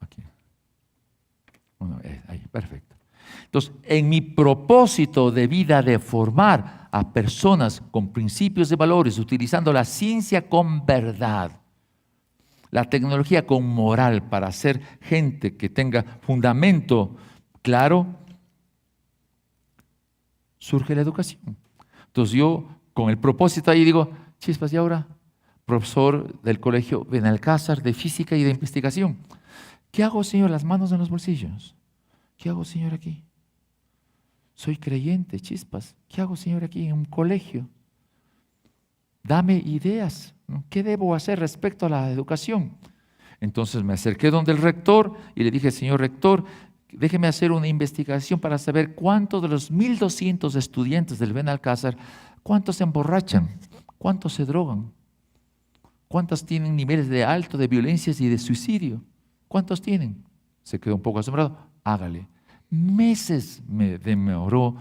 Aquí. Bueno, ahí, perfecto. Entonces, en mi propósito de vida de formar a personas con principios y valores, utilizando la ciencia con verdad, la tecnología con moral para hacer gente que tenga fundamento claro, surge la educación. Entonces yo con el propósito ahí digo, chispas, y ahora, profesor del colegio Benalcázar de física y de investigación. ¿Qué hago, Señor? Las manos en los bolsillos. ¿Qué hago, Señor, aquí? Soy creyente, chispas. ¿Qué hago, Señor, aquí en un colegio? Dame ideas. ¿Qué debo hacer respecto a la educación? Entonces me acerqué donde el rector y le dije, señor rector, déjeme hacer una investigación para saber cuántos de los 1,200 estudiantes del Benalcázar, cuántos se emborrachan, cuántos se drogan, cuántos tienen niveles de alto de violencias y de suicidio, cuántos tienen. Se quedó un poco asombrado. Hágale. Meses me demoró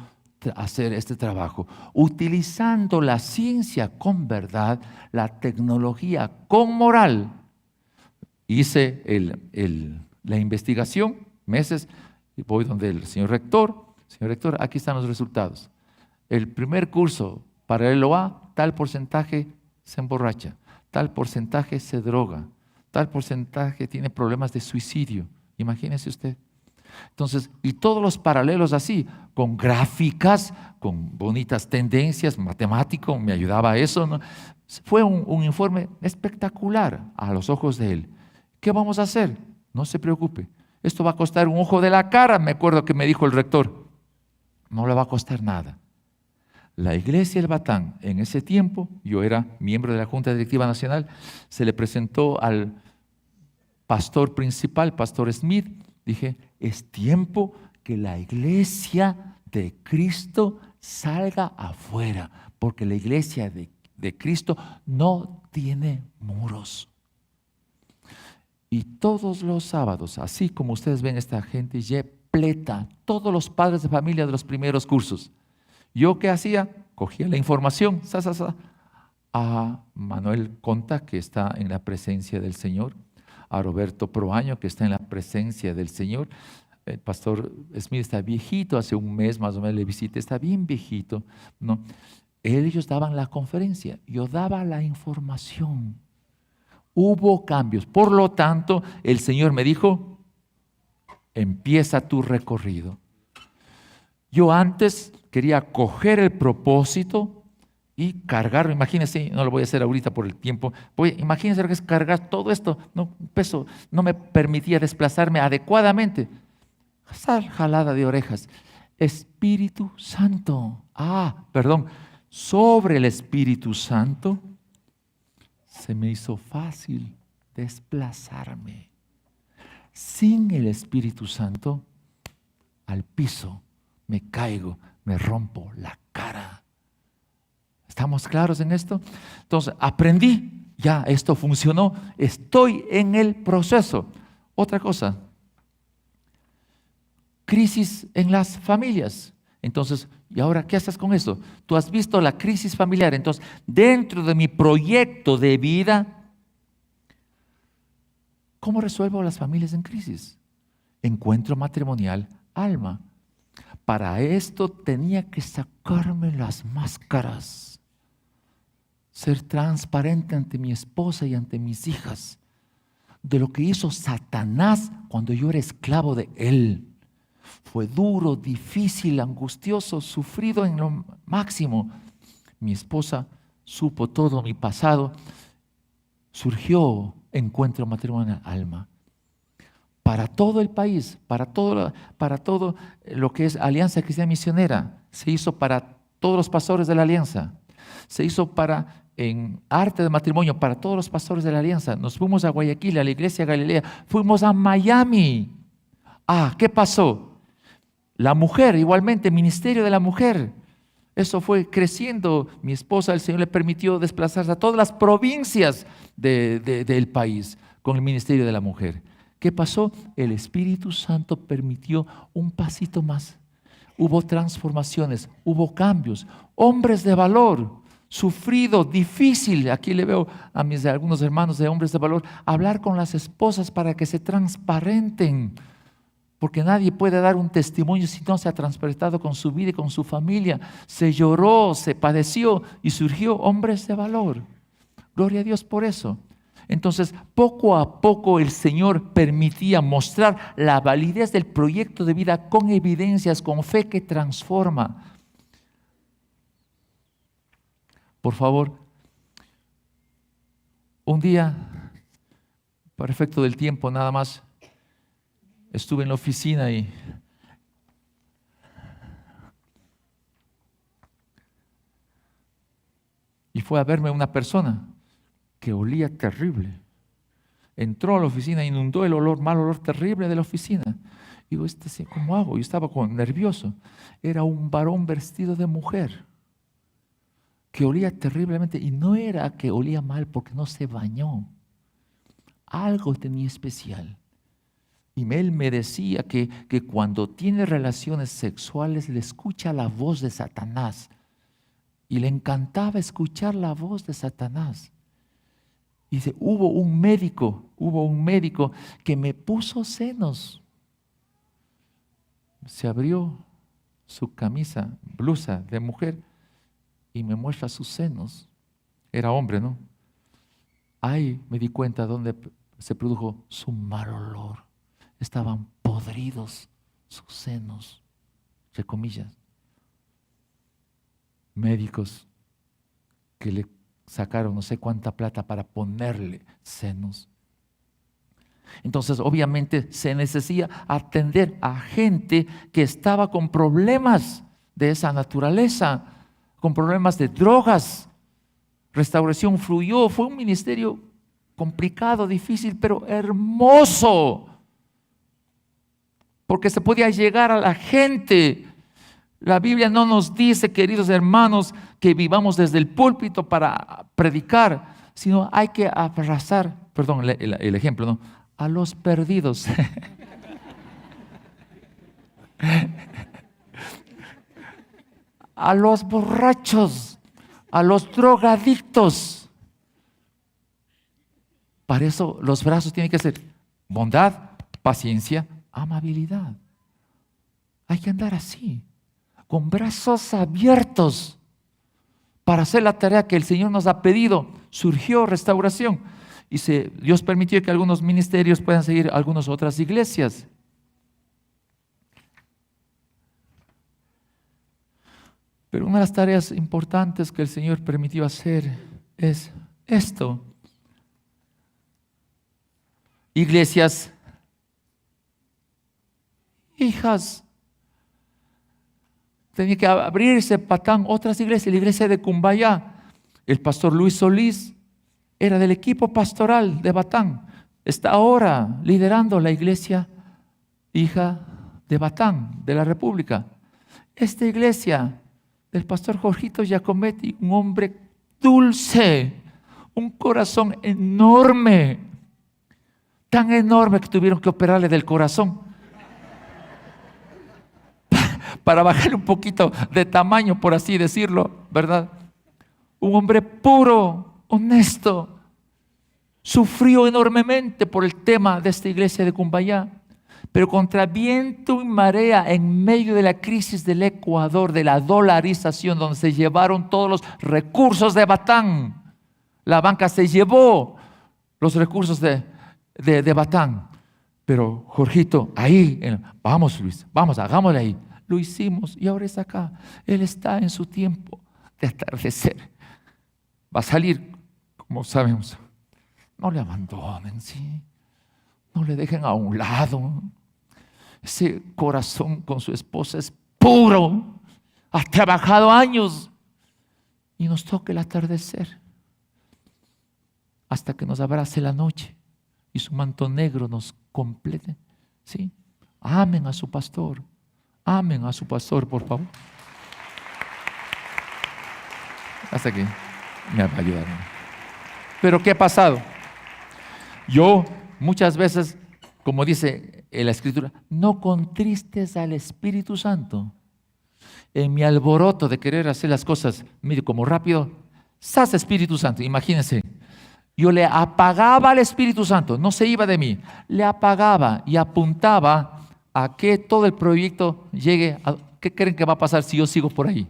hacer este trabajo, utilizando la ciencia con verdad, la tecnología con moral. Hice la investigación, meses, y voy donde el señor rector, aquí están los resultados. El primer curso, paralelo A, tal porcentaje se emborracha, tal porcentaje se droga, tal porcentaje tiene problemas de suicidio. Imagínese usted. Entonces, y todos los paralelos así, con gráficas, con bonitas tendencias, matemático, me ayudaba a eso, ¿no? Fue un informe espectacular a los ojos de él. ¿Qué vamos a hacer? No se preocupe, esto va a costar un ojo de la cara, me acuerdo que me dijo el rector. No le va a costar nada. La iglesia del Batán, en ese tiempo, yo era miembro de la Junta Directiva Nacional, se le presentó al pastor principal, pastor Smith. Dije, es tiempo que la iglesia de Cristo salga afuera, porque la iglesia de Cristo no tiene muros. Y todos los sábados, así como ustedes ven esta gente repleta, todos los padres de familia de los primeros cursos. ¿Yo qué hacía? Cogía la información, a Manuel Conta, que está en la presencia del Señor, a Roberto Proaño, que está en la presencia del Señor. El pastor Smith está viejito, hace un mes más o menos le visité, está bien viejito, ¿no? Ellos daban la conferencia, yo daba la información. Hubo cambios, por lo tanto, el Señor me dijo, empieza tu recorrido. Yo antes quería coger el propósito y cargar, imagínense, no lo voy a hacer ahorita por el tiempo, imagínense lo que es cargar todo esto, no, peso, no me permitía desplazarme adecuadamente. Jalada de orejas. Espíritu Santo, perdón, sobre el Espíritu Santo se me hizo fácil desplazarme. Sin el Espíritu Santo, al piso me caigo, me rompo la cara. ¿Estamos claros en esto? Entonces, aprendí, ya esto funcionó, estoy en el proceso. Otra cosa, crisis en las familias. Entonces, ¿y ahora qué haces con eso? Tú has visto la crisis familiar. Entonces, dentro de mi proyecto de vida, ¿cómo resuelvo las familias en crisis? Encuentro matrimonial, alma. Para esto tenía que sacarme las máscaras, ser transparente ante mi esposa y ante mis hijas, de lo que hizo Satanás cuando yo era esclavo de él. Fue duro, difícil, angustioso, sufrido en lo máximo. Mi esposa supo todo mi pasado. Surgió encuentro matrimonial alma. Para todo el país, para todo lo que es Alianza Cristiana Misionera, se hizo para todos los pastores de la Alianza. Se hizo en arte de matrimonio para todos los pastores de la Alianza. Nos fuimos a Guayaquil, a la iglesia Galilea. Fuimos a Miami. ¿Qué pasó? La mujer, igualmente, ministerio de la mujer. Eso fue creciendo. Mi esposa, el Señor le permitió desplazarse a todas las provincias del país con el ministerio de la mujer. ¿Qué pasó? El Espíritu Santo permitió un pasito más. Hubo transformaciones, hubo cambios. Hombres de valor, sufrido, difícil. Aquí le veo a algunos hermanos de hombres de valor hablar con las esposas para que se transparenten. Porque nadie puede dar un testimonio si no se ha transparentado con su vida y con su familia. Se lloró, se padeció y surgió hombres de valor. Gloria a Dios por eso. Entonces, poco a poco el Señor permitía mostrar la validez del proyecto de vida con evidencias, con fe que transforma. Por favor, un día, para efecto del tiempo nada más, estuve en la oficina y fue a verme una persona que olía terrible. Entró a la oficina, inundó el mal olor terrible de la oficina. Digo, ¿cómo hago? Yo estaba nervioso. Era un varón vestido de mujer que olía terriblemente, y no era que olía mal porque no se bañó. Algo tenía especial. Y él me decía que cuando tiene relaciones sexuales le escucha la voz de Satanás. Y le encantaba escuchar la voz de Satanás. Y dice, hubo un médico que me puso senos. Se abrió su camisa, blusa de mujer, y me muestra sus senos. Era hombre, ¿no? Ahí me di cuenta dónde se produjo su mal olor. Estaban podridos sus senos, entre comillas. Médicos que le sacaron no sé cuánta plata para ponerle senos. Entonces, obviamente, se necesita atender a gente que estaba con problemas de esa naturaleza, con problemas de drogas. Restauración fluyó, fue un ministerio complicado, difícil, pero hermoso, porque se podía llegar a la gente. La Biblia no nos dice, queridos hermanos, que vivamos desde el púlpito para predicar, sino hay que abrazar, perdón, el ejemplo, ¿no? A los perdidos. A los borrachos, a los drogadictos. Para eso los brazos tienen que ser bondad, paciencia, amabilidad. Hay que andar así, con brazos abiertos, para hacer la tarea que el Señor nos ha pedido. Surgió restauración y Dios permitió que algunos ministerios puedan seguir algunas otras iglesias. Pero una de las tareas importantes que el Señor permitió hacer es esto. Iglesias, hijas, tenía que abrirse Patán, otras iglesias, la iglesia de Cumbayá. El pastor Luis Solís era del equipo pastoral de Batán. Está ahora liderando la iglesia hija de Batán, de la República. Esta iglesia del pastor Jorgito Giacometti, un hombre dulce, un corazón enorme, tan enorme que tuvieron que operarle del corazón para bajarle un poquito de tamaño, por así decirlo, ¿verdad? Un hombre puro, honesto, sufrió enormemente por el tema de esta iglesia de Cumbayá, pero contra viento y marea, en medio de la crisis del Ecuador, de la dolarización, donde se llevaron todos los recursos de Batán, la banca se llevó los recursos de Batán, pero Jorgito, ahí, vamos Luis, vamos, hagámosle ahí. Lo hicimos y ahora está acá. Él está en su tiempo de atardecer. Va a salir, como sabemos. No le abandonen, ¿sí? No le dejen a un lado. Ese corazón con su esposa es puro. Ha trabajado años y nos toca el atardecer hasta que nos abrace la noche y su manto negro nos complete, ¿sí? Amen a su pastor. Amen a su pastor, por favor. Hasta aquí me va a ayudar. Pero ¿qué ha pasado? Yo muchas veces, como dice en la Escritura, no contristes al Espíritu Santo. En mi alboroto de querer hacer las cosas, mire, como rápido, ¡zas, Espíritu Santo! Imagínense, yo le apagaba al Espíritu Santo, no se iba de mí, le apagaba y apuntaba a que todo el proyecto llegue a... ¿Qué creen que va a pasar si yo sigo por ahí?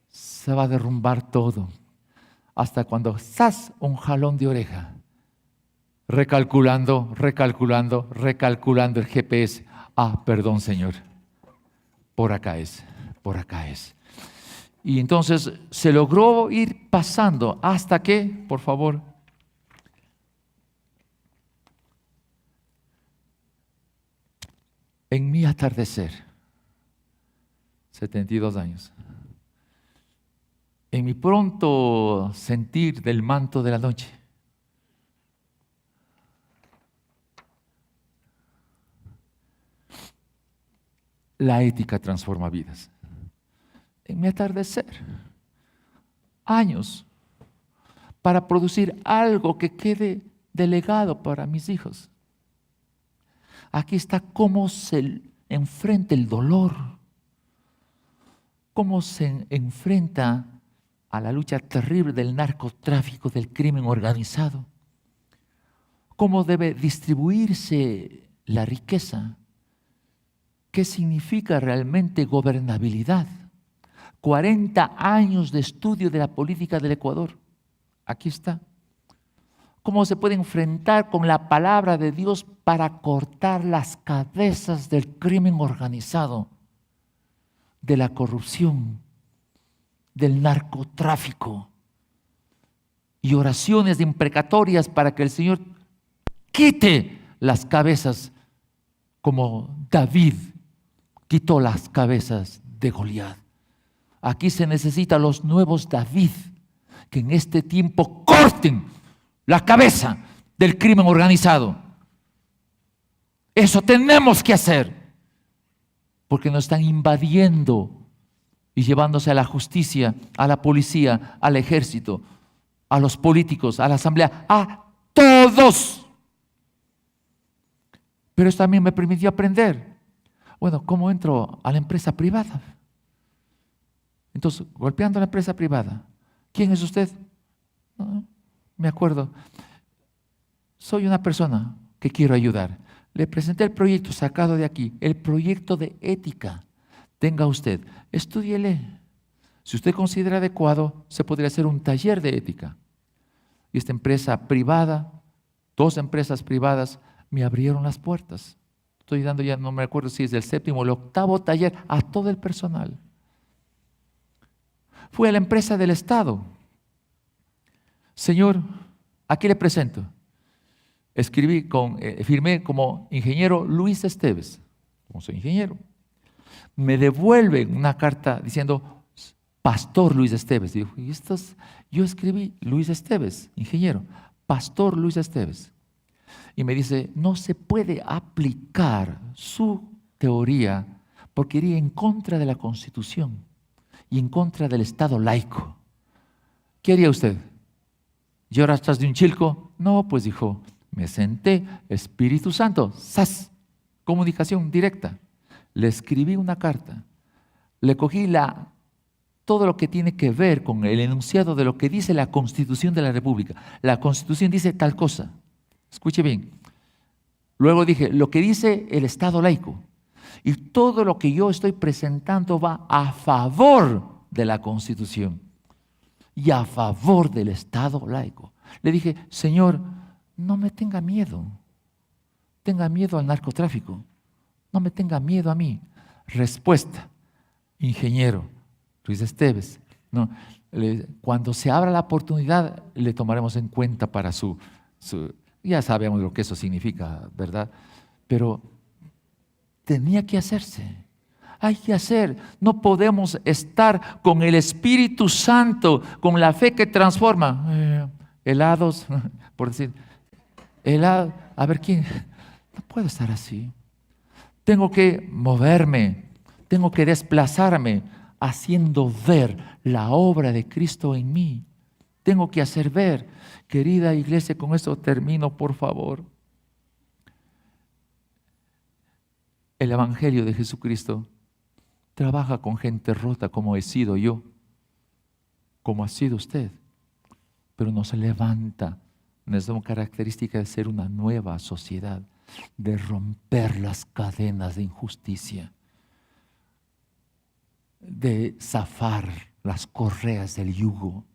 Se va a derrumbar todo. Hasta cuando, ¡zas!, un jalón de oreja. Recalculando el GPS. Ah, perdón, Señor. Por acá es. Y entonces se logró ir pasando hasta que, por favor, en mi atardecer, 72 años, en mi pronto sentir del manto de la noche, la ética transforma vidas. En mi atardecer, años, para producir algo que quede delegado para mis hijos. Aquí está cómo se enfrenta el dolor, cómo se enfrenta a la lucha terrible del narcotráfico, del crimen organizado, cómo debe distribuirse la riqueza, qué significa realmente gobernabilidad. 40 años de estudio de la política del Ecuador. Aquí está. Cómo se puede enfrentar con la palabra de Dios para cortar las cabezas del crimen organizado, de la corrupción, del narcotráfico, y oraciones imprecatorias para que el Señor quite las cabezas, como David quitó las cabezas de Goliat. Aquí se necesitan los nuevos David, que en este tiempo corten la cabeza del crimen organizado. Eso tenemos que hacer, porque nos están invadiendo y llevándose a la justicia, a la policía, al ejército, a los políticos, a la asamblea, a todos. Pero eso también me permitió aprender. Bueno, ¿cómo entro a la empresa privada? Entonces, golpeando a la empresa privada. ¿Quién es usted? No, me acuerdo. Soy una persona que quiero ayudar. Le presenté el proyecto sacado de aquí, el proyecto de ética. Tenga usted, estúdiele. Si usted considera adecuado, se podría hacer un taller de ética. Y esta empresa privada, 2 empresas privadas, me abrieron las puertas. Estoy dando ya, no me acuerdo si es del 7º o el 8º taller a todo el personal. Fui a la empresa del Estado. Señor, aquí le presento. Firmé como ingeniero Luis Esteves, como soy ingeniero. Me devuelven una carta diciendo Pastor Luis Esteves. Digo, yo escribí Luis Esteves, ingeniero, Pastor Luis Esteves. Y me dice, no se puede aplicar su teoría porque iría en contra de la Constitución y en contra del Estado laico. ¿Qué haría usted? ¿Lloras tras de un chilco? No, pues dijo, me senté, Espíritu Santo, ¡zas! Comunicación directa. Le escribí una carta, le cogí todo lo que tiene que ver con el enunciado de lo que dice la Constitución de la República. La Constitución dice tal cosa. Escuche bien. Luego dije, lo que dice el Estado laico. Y todo lo que yo estoy presentando va a favor de la Constitución y a favor del Estado laico. Le dije, Señor, no me tenga miedo. Tenga miedo al narcotráfico. No me tenga miedo a mí. Respuesta, ingeniero Luis Esteves. No, cuando se abra la oportunidad, le tomaremos en cuenta para ya sabemos lo que eso significa, ¿verdad? Pero tenía que hacerse. Hay que hacer. No podemos estar con el Espíritu Santo, con la fe que transforma. Helados, por decir, helado, a ver quién. No puedo estar así. Tengo que moverme, tengo que desplazarme, haciendo ver la obra de Cristo en mí. Tengo que hacer ver. Querida iglesia, con esto termino, por favor. El Evangelio de Jesucristo trabaja con gente rota como he sido yo, como ha sido usted, pero no se levanta. No es una característica de ser una nueva sociedad, de romper las cadenas de injusticia, de zafar las correas del yugo.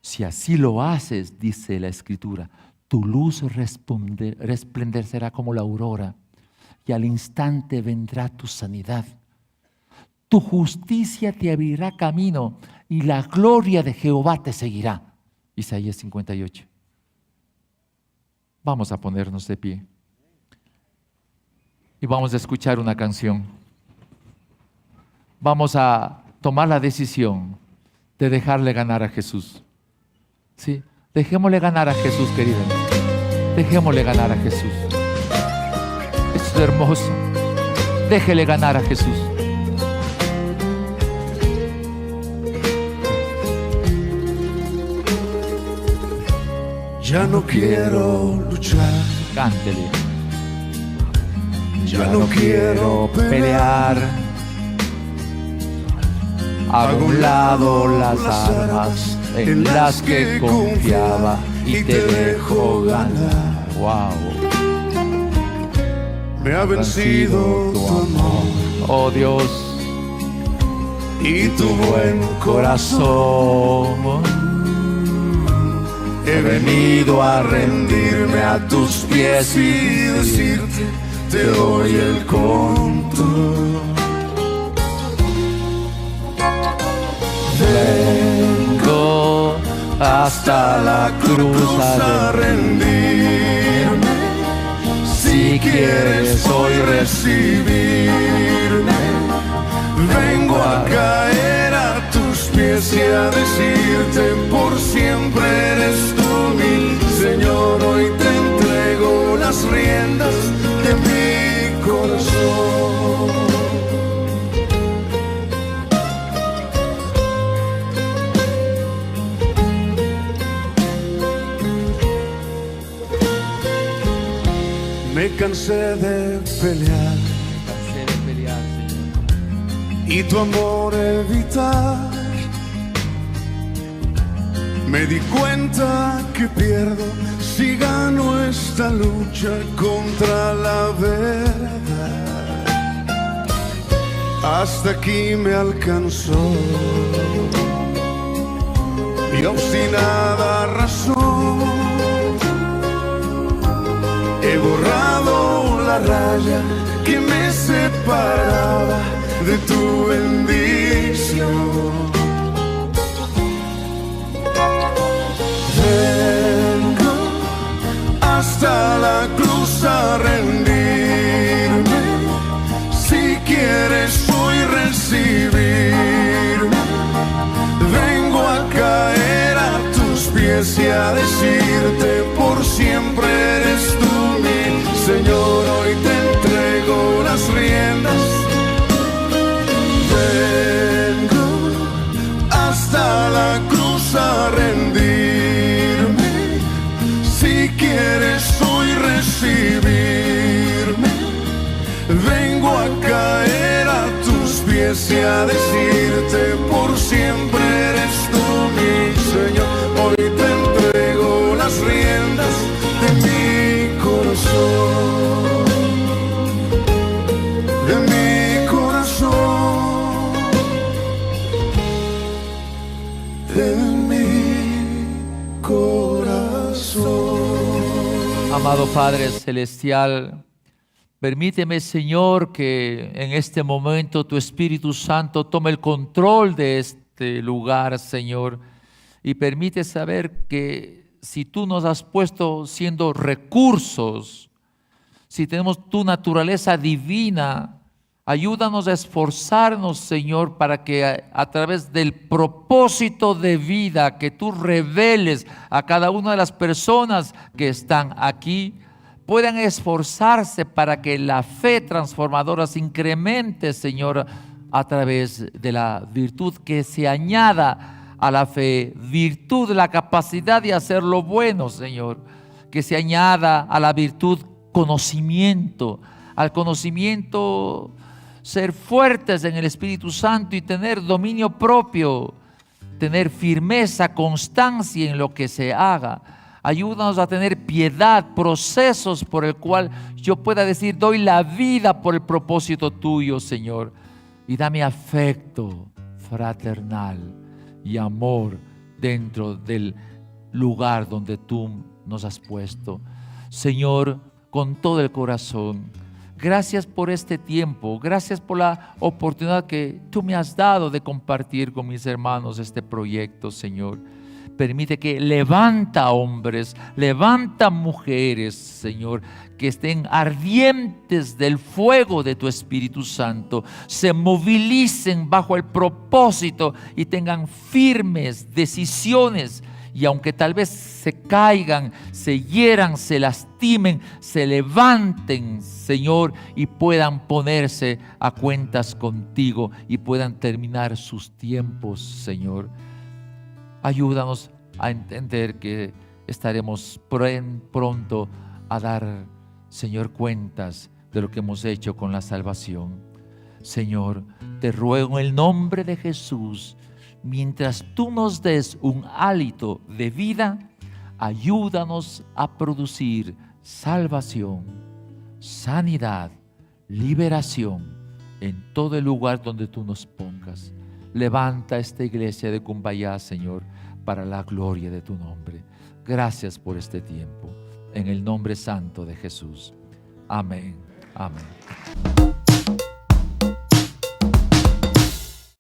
Si así lo haces, dice la Escritura, tu luz resplandecerá como la aurora y al instante vendrá tu sanidad. Tu justicia te abrirá camino y la gloria de Jehová te seguirá. Isaías 58. Vamos a ponernos de pie y vamos a escuchar una canción. Vamos a tomar la decisión de dejarle ganar a Jesús. ¿Sí? Dejémosle ganar a Jesús, querida. Dejémosle ganar a Jesús. Esto es hermoso. Déjele ganar a Jesús. Ya no quiero luchar. Cántele. Ya no quiero pelear. Hago a un lado las armas en las que confiaba y te dejo ganar. Wow. Me ha vencido tu amor, oh Dios, y tu buen corazón. He venido a rendirme a tus pies y decirte, te doy el control. Vengo hasta la cruz a rendirme. Si quieres hoy recibirme, vengo a caer a tus pies y a decirte, por siempre eres tú mi Señor. Hoy te entrego las riendas de mi corazón. Me cansé de pelear, Señor. Y tu amor evitar. Me di cuenta que pierdo si gano esta lucha contra la verdad. Hasta aquí me alcanzó mi obstinada razón. He borrado la raya que me separaba de tu bendición. hasta la cruz a rendirme. Si quieres hoy recibirme, vengo a caer a tus pies y a decirte: por siempre eres tú mi Señor. Hoy te entrego las riendas. Vengo hasta la cruz a rendirme. Si quieres hoy recibirme, vengo a caer a tus pies y a decirte: por siempre eres tú mi Señor. Hoy te entrego las riendas de mi corazón, de mi corazón, de mi corazón. Amado Padre Celestial, permíteme, Señor, que en este momento tu Espíritu Santo tome el control de este lugar, Señor, y permite saber que si tú nos has puesto siendo recursos, si tenemos tu naturaleza divina, ayúdanos a esforzarnos, Señor, para que a través del propósito de vida que tú reveles a cada una de las personas que están aquí, puedan esforzarse para que la fe transformadora se incremente, Señor, a través de la virtud que se añada a la fe, virtud, la capacidad de hacer lo bueno, Señor, que se añada a la virtud conocimiento, al conocimiento ser fuertes en el Espíritu Santo y tener dominio propio, tener firmeza, constancia en lo que se haga. Ayúdanos a tener piedad, procesos por el cual yo pueda decir: doy la vida por el propósito tuyo, Señor. Y dame afecto fraternal y amor dentro del lugar donde tú nos has puesto. Señor, con todo el corazón, gracias por este tiempo, gracias por la oportunidad que tú me has dado de compartir con mis hermanos este proyecto, Señor. Permite que levanta hombres, levanta mujeres, Señor, que estén ardientes del fuego de tu Espíritu Santo, se movilicen bajo el propósito y tengan firmes decisiones. Y aunque tal vez se caigan, se hieran, se lastimen, se levanten, Señor, y puedan ponerse a cuentas contigo y puedan terminar sus tiempos, Señor. Ayúdanos a entender que estaremos pronto a dar, Señor, cuentas de lo que hemos hecho con la salvación. Señor, te ruego en el nombre de Jesús, mientras tú nos des un hálito de vida, ayúdanos a producir salvación, sanidad, liberación en todo el lugar donde tú nos pongas. Levanta esta iglesia de Cumbayá, Señor, para la gloria de tu nombre. Gracias por este tiempo. En el nombre santo de Jesús. Amén. Amén.